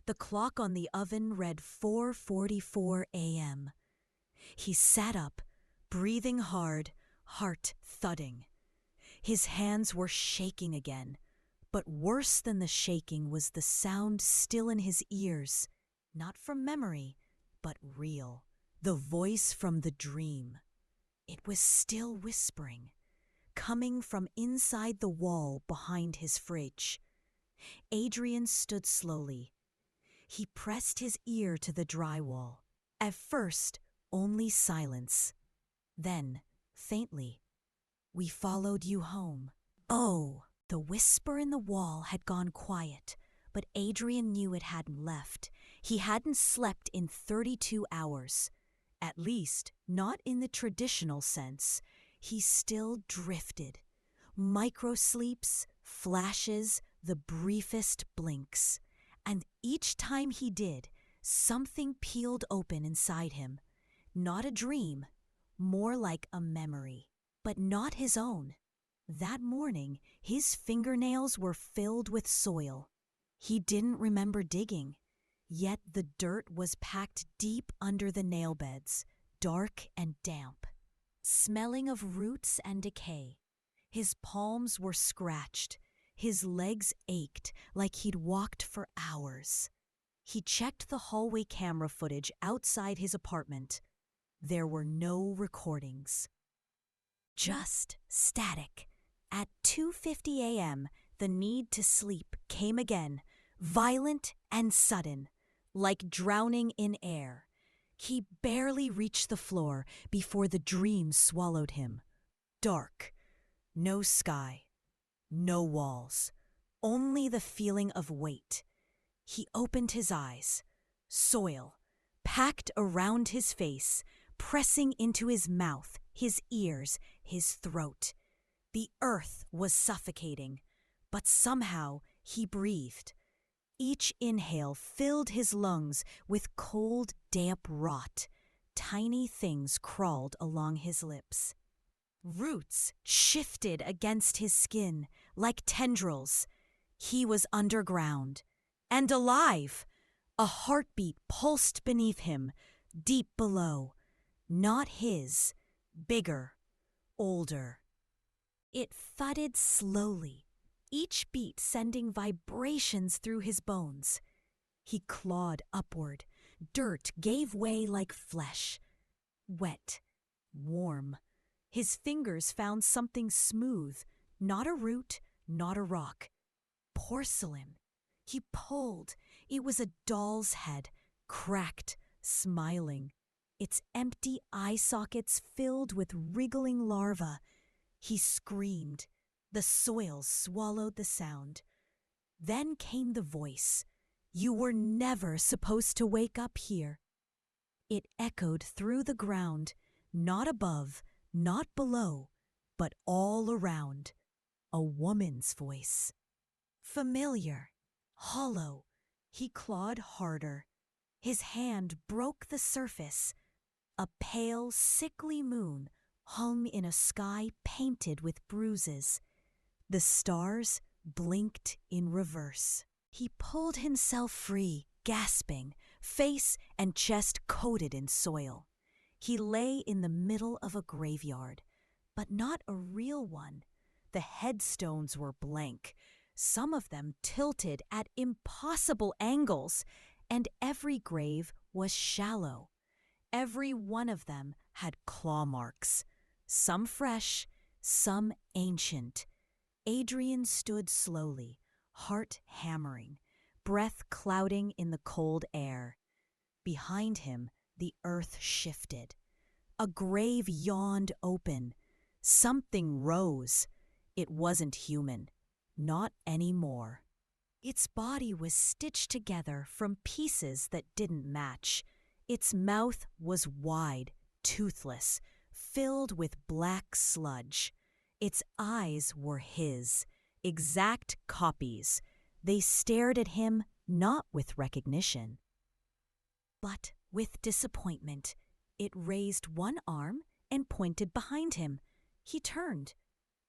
The clock on the oven read 4:44 a.m. He sat up, breathing hard, heart thudding. His hands were shaking again, but worse than the shaking was the sound still in his ears, not from memory, but real. The voice from the dream. It was still whispering, coming from inside the wall behind his fridge. Adrian stood slowly. He pressed his ear to the drywall. At first, only silence. Then, faintly, "We followed you home." Oh, the whisper in the wall had gone quiet, but Adrian knew it hadn't left. He hadn't slept in 32 hours. At least, not in the traditional sense. He still drifted. Micro-sleeps, flashes, the briefest blinks. And each time he did, something peeled open inside him. Not a dream, more like a memory. But not his own. That morning, his fingernails were filled with soil. He didn't remember digging. Yet the dirt was packed deep under the nail beds, dark and damp, smelling of roots and decay. His palms were scratched. His legs ached like he'd walked for hours. He checked the hallway camera footage outside his apartment. There were no recordings. Just static. At 2:50 a.m., the need to sleep came again, violent and sudden, like drowning in air. He barely reached the floor before the dream swallowed him. Dark. No sky. No walls. Only the feeling of weight. He opened his eyes. Soil, packed around his face, pressing into his mouth, his ears, his throat. The earth was suffocating, but somehow he breathed. Each inhale filled his lungs with cold, damp rot. Tiny things crawled along his lips. Roots shifted against his skin like tendrils. He was underground and alive. A heartbeat pulsed beneath him, deep below. Not his, bigger, older. It thudded slowly, each beat sending vibrations through his bones. He clawed upward. Dirt gave way like flesh. Wet, warm. His fingers found something smooth, not a root, not a rock. Porcelain. He pulled. It was a doll's head, cracked, smiling. Its empty eye sockets filled with wriggling larvae. He screamed. The soil swallowed the sound. Then came the voice. "You were never supposed to wake up here." It echoed through the ground, not above, not below, but all around. A woman's voice. Familiar, hollow. He clawed harder. His hand broke the surface. A pale, sickly moon hung in a sky painted with bruises. The stars blinked in reverse. He pulled himself free, gasping, face and chest coated in soil. He lay in the middle of a graveyard, but not a real one. The headstones were blank, some of them tilted at impossible angles, and every grave was shallow. Every one of them had claw marks, some fresh, some ancient. Adrian stood slowly, heart hammering, breath clouding in the cold air. Behind him, the earth shifted. A grave yawned open. Something rose. It wasn't human. Not anymore. Its body was stitched together from pieces that didn't match. Its mouth was wide, toothless, filled with black sludge. Its eyes were his, exact copies. They stared at him not with recognition, but with disappointment. It raised one arm and pointed behind him. He turned.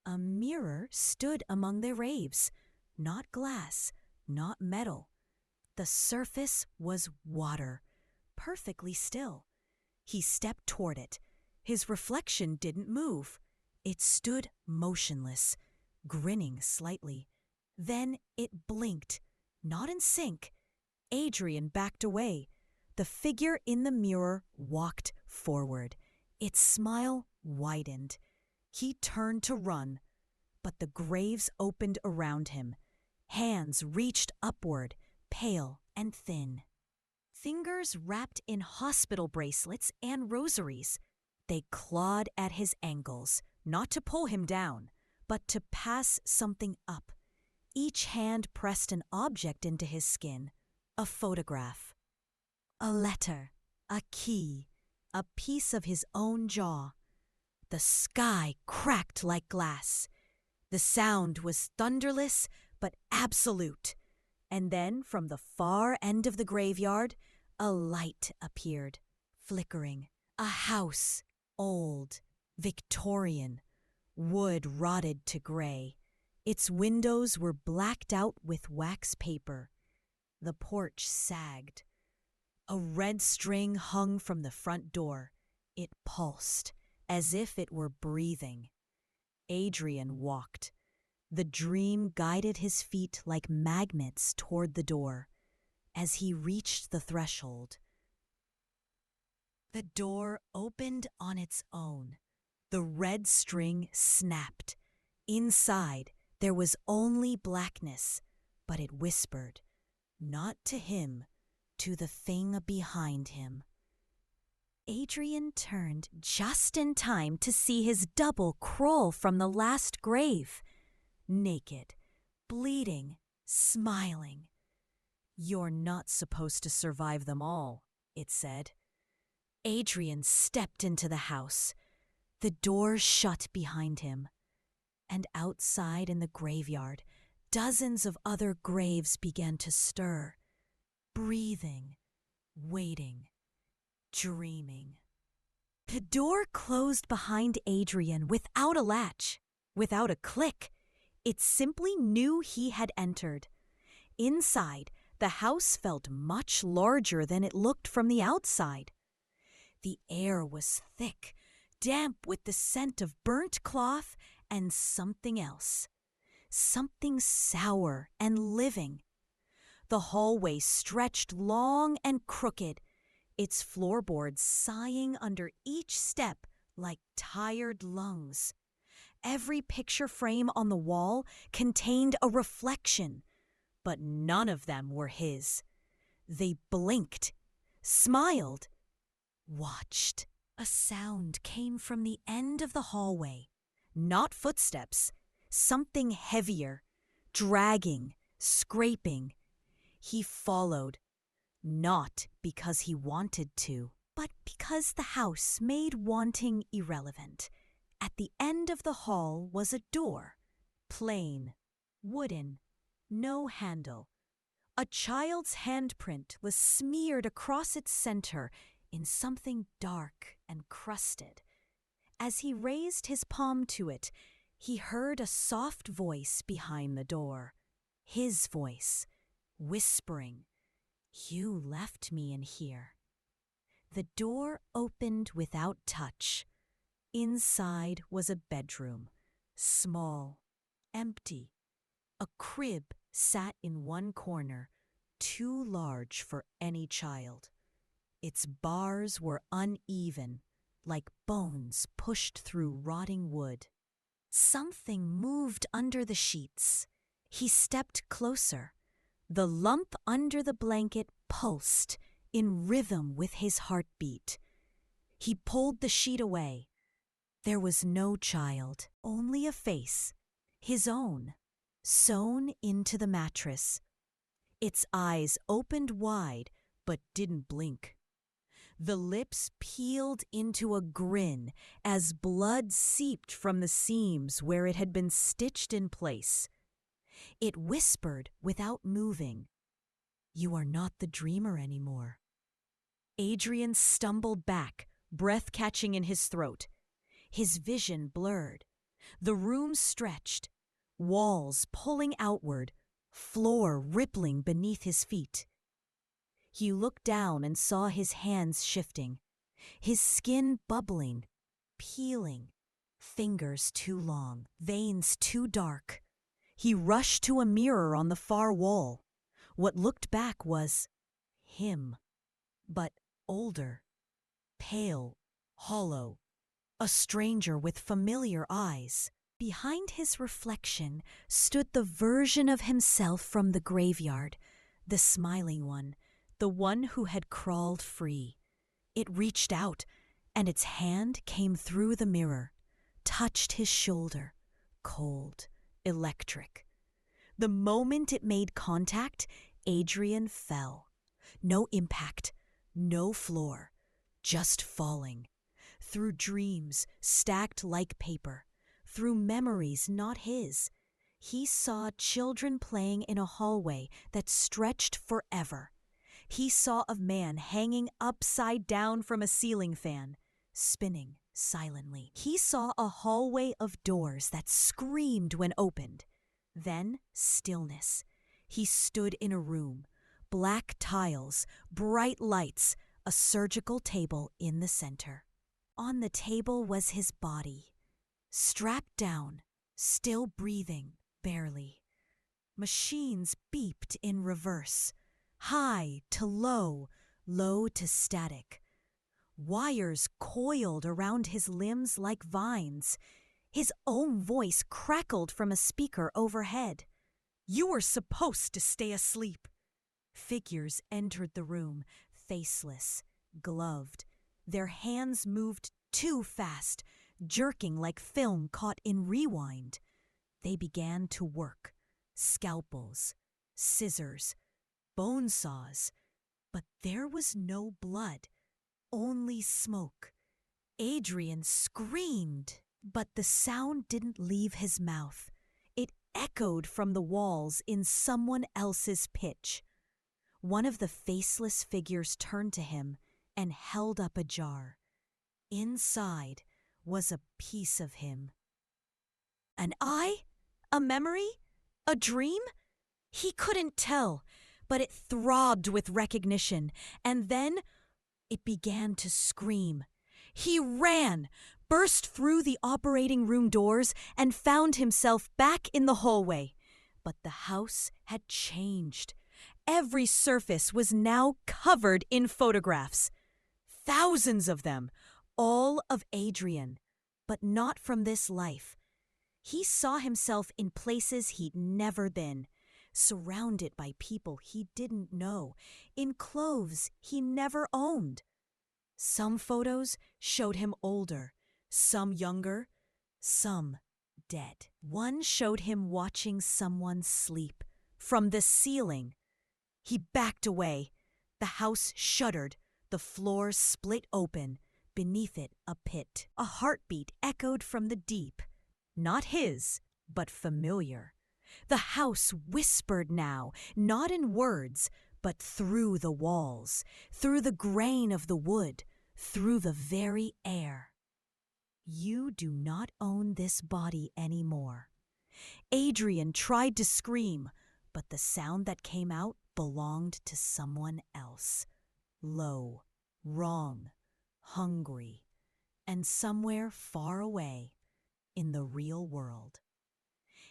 A mirror stood among the graves, not glass, not metal. The surface was water, perfectly still. He stepped toward it. His reflection didn't move. It stood motionless, grinning slightly. Then it blinked, not in sync. Adrian backed away. The figure in the mirror walked forward. Its smile widened. He turned to run, but the graves opened around him. Hands reached upward, pale and thin. Fingers wrapped in hospital bracelets and rosaries. They clawed at his ankles, not to pull him down, but to pass something up. Each hand pressed an object into his skin, a photograph, a letter, a key, a piece of his own jaw. The sky cracked like glass. The sound was thunderless but absolute. And then, from the far end of the graveyard, a light appeared, flickering. A house, old, Victorian, wood rotted to gray. Its windows were blacked out with wax paper. The porch sagged. A red string hung from the front door. It pulsed, as if it were breathing. Adrian walked. The dream guided his feet like magnets toward the door. As he reached the threshold, the door opened on its own. The red string snapped. Inside, there was only blackness, but it whispered, not to him, to the thing behind him. Adrian turned just in time to see his double crawl from the last grave. Naked, bleeding, smiling. "You're not supposed to survive them all," it said. Adrian stepped into the house. The door shut behind him. And outside in the graveyard, dozens of other graves began to stir, breathing, waiting, dreaming. The door closed behind Adrian without a latch, without a click. It simply knew he had entered. Inside, the house felt much larger than it looked from the outside. The air was thick, damp with the scent of burnt cloth and something else. Something sour and living. The hallway stretched long and crooked, its floorboards sighing under each step like tired lungs. Every picture frame on the wall contained a reflection, but none of them were his. They blinked, smiled, watched. A sound came from the end of the hallway. Not footsteps, something heavier, dragging, scraping. He followed, not because he wanted to, but because the house made wanting irrelevant. At the end of the hall was a door, plain, wooden, no handle. A child's handprint was smeared across its center in something dark and crusted. As he raised his palm to it, he heard a soft voice behind the door. His voice. whispering, "You left me in here." The door opened without touch. Inside was a bedroom, small, empty. A crib sat in one corner, too large for any child. Its bars were uneven, like bones pushed through rotting wood. Something moved under the sheets. He stepped closer. The lump under the blanket pulsed in rhythm with his heartbeat. He pulled the sheet away. There was no child, only a face, his own, sewn into the mattress. Its eyes opened wide but didn't blink. The lips peeled into a grin as blood seeped from the seams where it had been stitched in place. It whispered without moving, "You are not the dreamer anymore." Adrian stumbled back, breath catching in his throat. His vision blurred. The room stretched, walls pulling outward, floor rippling beneath his feet. He looked down and saw his hands shifting, his skin bubbling, peeling, fingers too long, veins too dark. He rushed to a mirror on the far wall. What looked back was him, but older, pale, hollow, a stranger with familiar eyes. Behind his reflection stood the version of himself from the graveyard, the smiling one, the one who had crawled free. It reached out, and its hand came through the mirror, touched his shoulder, cold, electric. The moment it made contact, Adrian fell. No impact, no floor, just falling. Through dreams stacked like paper, through memories not his. He saw children playing in a hallway that stretched forever. He saw a man hanging upside down from a ceiling fan, spinning silently. He saw a hallway of doors that screamed when opened. Then stillness. He stood in a room, black tiles, bright lights, a surgical table in the center. On the table was his body, strapped down, still breathing, barely. Machines beeped in reverse, high to low, low to static. Wires coiled around his limbs like vines. His own voice crackled from a speaker overhead. "You were supposed to stay asleep." Figures entered the room, faceless, gloved. Their hands moved too fast, jerking like film caught in rewind. They began to work. Scalpels, scissors, bone saws. But there was no blood, only smoke. Adrian screamed, but the sound didn't leave his mouth. It echoed from the walls in someone else's pitch. One of the faceless figures turned to him and held up a jar. Inside was a piece of him. An eye? A memory? A dream? He couldn't tell, but it throbbed with recognition, and then it began to scream. He ran, burst through the operating room doors, and found himself back in the hallway. But the house had changed. Every surface was now covered in photographs. Thousands of them, all of Adrian, but not from this life. He saw himself in places he'd never been, surrounded by people he didn't know, in clothes he never owned. Some photos showed him older, some younger, some dead. One showed him watching someone sleep from the ceiling. He backed away. The house shuddered, the floor split open, beneath it a pit. A heartbeat echoed from the deep. Not his, but familiar. The house whispered now, not in words, but through the walls, through the grain of the wood, through the very air. "You do not own this body anymore." Adrian tried to scream, but the sound that came out belonged to someone else. Low, wrong, hungry, and somewhere far away in the real world.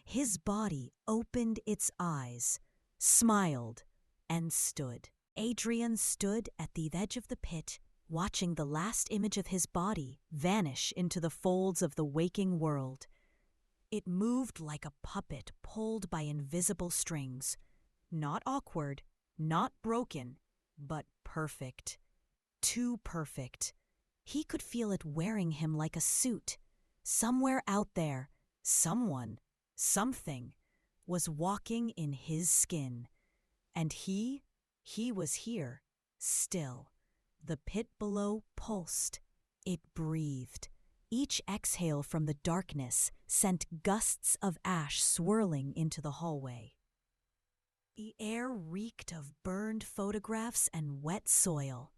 His body opened its eyes, smiled, and stood. Adrian stood at the edge of the pit, watching the last image of his body vanish into the folds of the waking world. It moved like a puppet pulled by invisible strings. Not awkward, not broken, but perfect. Too perfect. He could feel it wearing him like a suit. Somewhere out there, someone, something, was walking in his skin. And he was here, still. The pit below pulsed. It breathed. Each exhale from the darkness sent gusts of ash swirling into the hallway. The air reeked of burned photographs and wet soil.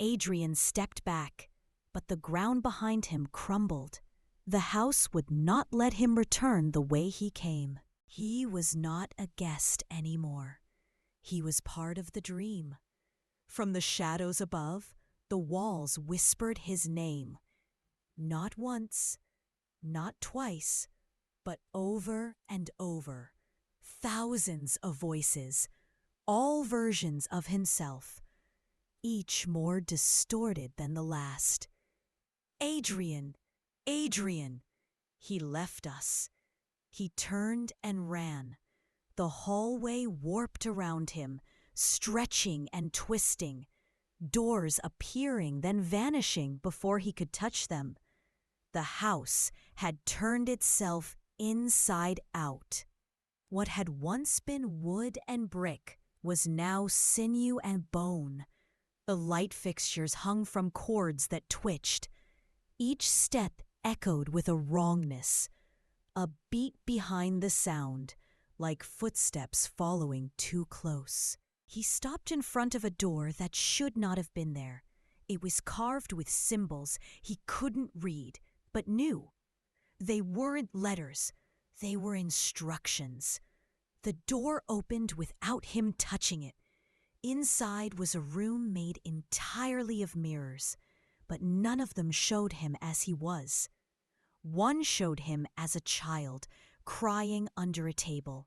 Adrian stepped back, but the ground behind him crumbled. The house would not let him return the way he came. He was not a guest anymore. He was part of the dream. From the shadows above, the walls whispered his name. Not once, not twice, but over and over. Thousands of voices, all versions of himself, each more distorted than the last. Adrian, Adrian, he left us. He turned and ran. The hallway warped around him, stretching and twisting, doors appearing then vanishing before he could touch them. The house had turned itself inside out. What had once been wood and brick was now sinew and bone. The light fixtures hung from cords that twitched. Each step echoed with a wrongness, a beat behind the sound, like footsteps following too close. He stopped in front of a door that should not have been there. It was carved with symbols he couldn't read, but knew. They weren't letters, they were instructions. The door opened without him touching it. Inside was a room made entirely of mirrors, but none of them showed him as he was. One showed him as a child, crying under a table.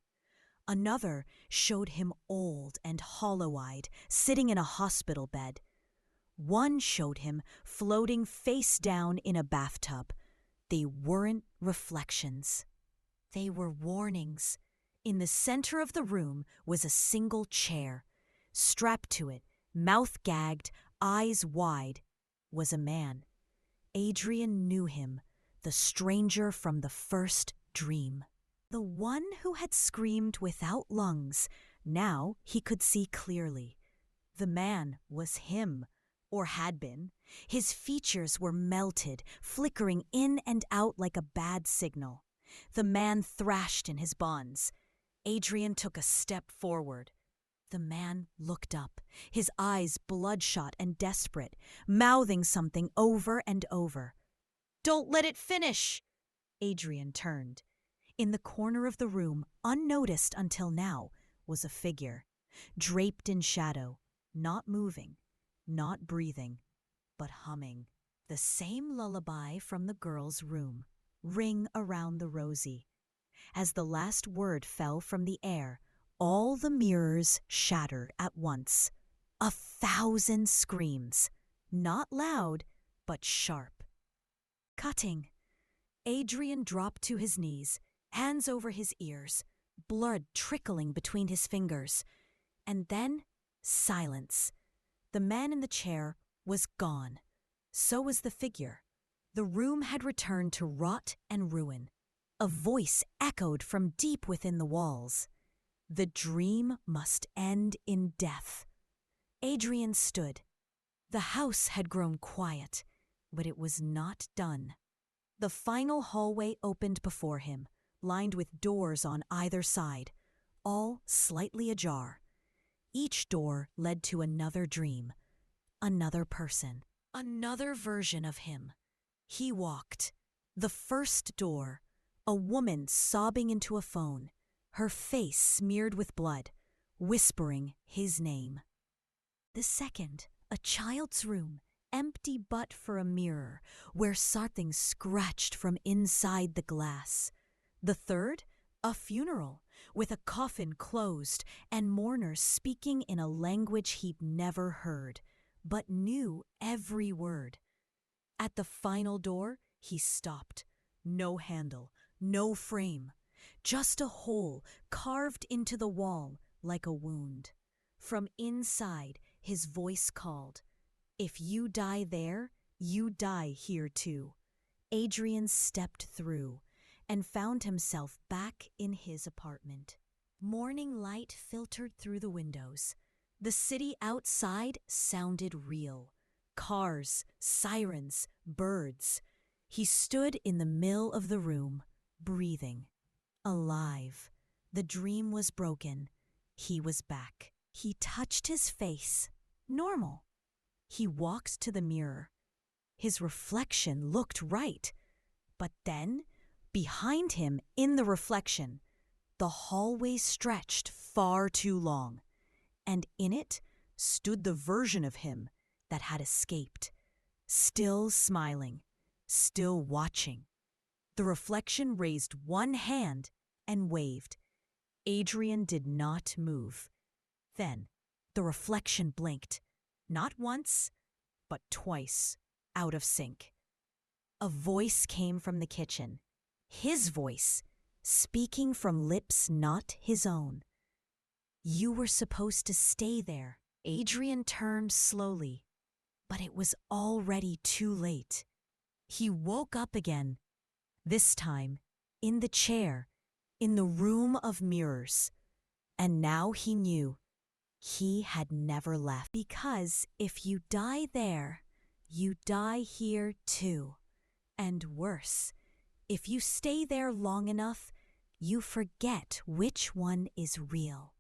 Another showed him old and hollow-eyed, sitting in a hospital bed. One showed him floating face down in a bathtub. They weren't reflections. They were warnings. In the center of the room was a single chair. Strapped to it, mouth gagged, eyes wide, was a man. Adrian knew him, the stranger from the first dream. The one who had screamed without lungs. Now he could see clearly. The man was him, or had been. His features were melted, flickering in and out like a bad signal. The man thrashed in his bonds. Adrian took a step forward. The man looked up, his eyes bloodshot and desperate, mouthing something over and over. "Don't let it finish!" Adrian turned. In the corner of the room, unnoticed until now, was a figure, draped in shadow, not moving, not breathing, but humming. The same lullaby from the girl's room, Ring Around the Rosy. As the last word fell from the air, all the mirrors shattered at once. 1,000 screams, not loud, but sharp. Cutting. Adrian dropped to his knees, hands over his ears, blood trickling between his fingers. And then, silence. The man in the chair was gone. So was the figure. The room had returned to rot and ruin. A voice echoed from deep within the walls. The dream must end in death. Adrian stood. The house had grown quiet, but it was not done. The final hallway opened before him, lined with doors on either side, all slightly ajar. Each door led to another dream, another person, another version of him. He walked. The first door, a woman sobbing into a phone, her face smeared with blood, whispering his name. The second, a child's room, empty but for a mirror, where something scratched from inside the glass. The third, a funeral, with a coffin closed and mourners speaking in a language he'd never heard, but knew every word. At the final door, he stopped. No handle, no frame, just a hole carved into the wall like a wound. From inside, his voice called, "If you die there, you die here too." Adrian stepped through and found himself back in his apartment. Morning light filtered through the windows. The city outside sounded real. Cars, sirens, birds. He stood in the middle of the room, breathing. Alive. The dream was broken. He was back. He touched his face. Normal. He walked to the mirror. His reflection looked right. But then, behind him in the reflection, the hallway stretched far too long, and in it stood the version of him that had escaped, still smiling, still watching. The reflection raised one hand and waved. Adrian did not move. Then the reflection blinked, not once, but twice, out of sync. A voice came from the kitchen, his voice, speaking from lips not his own. "You were supposed to stay there." Adrian turned slowly, but it was already too late. He woke up again, this time in the chair, in the room of mirrors. And now he knew he had never left. Because if you die there, you die here too. And worse, if you stay there long enough, you forget which one is real.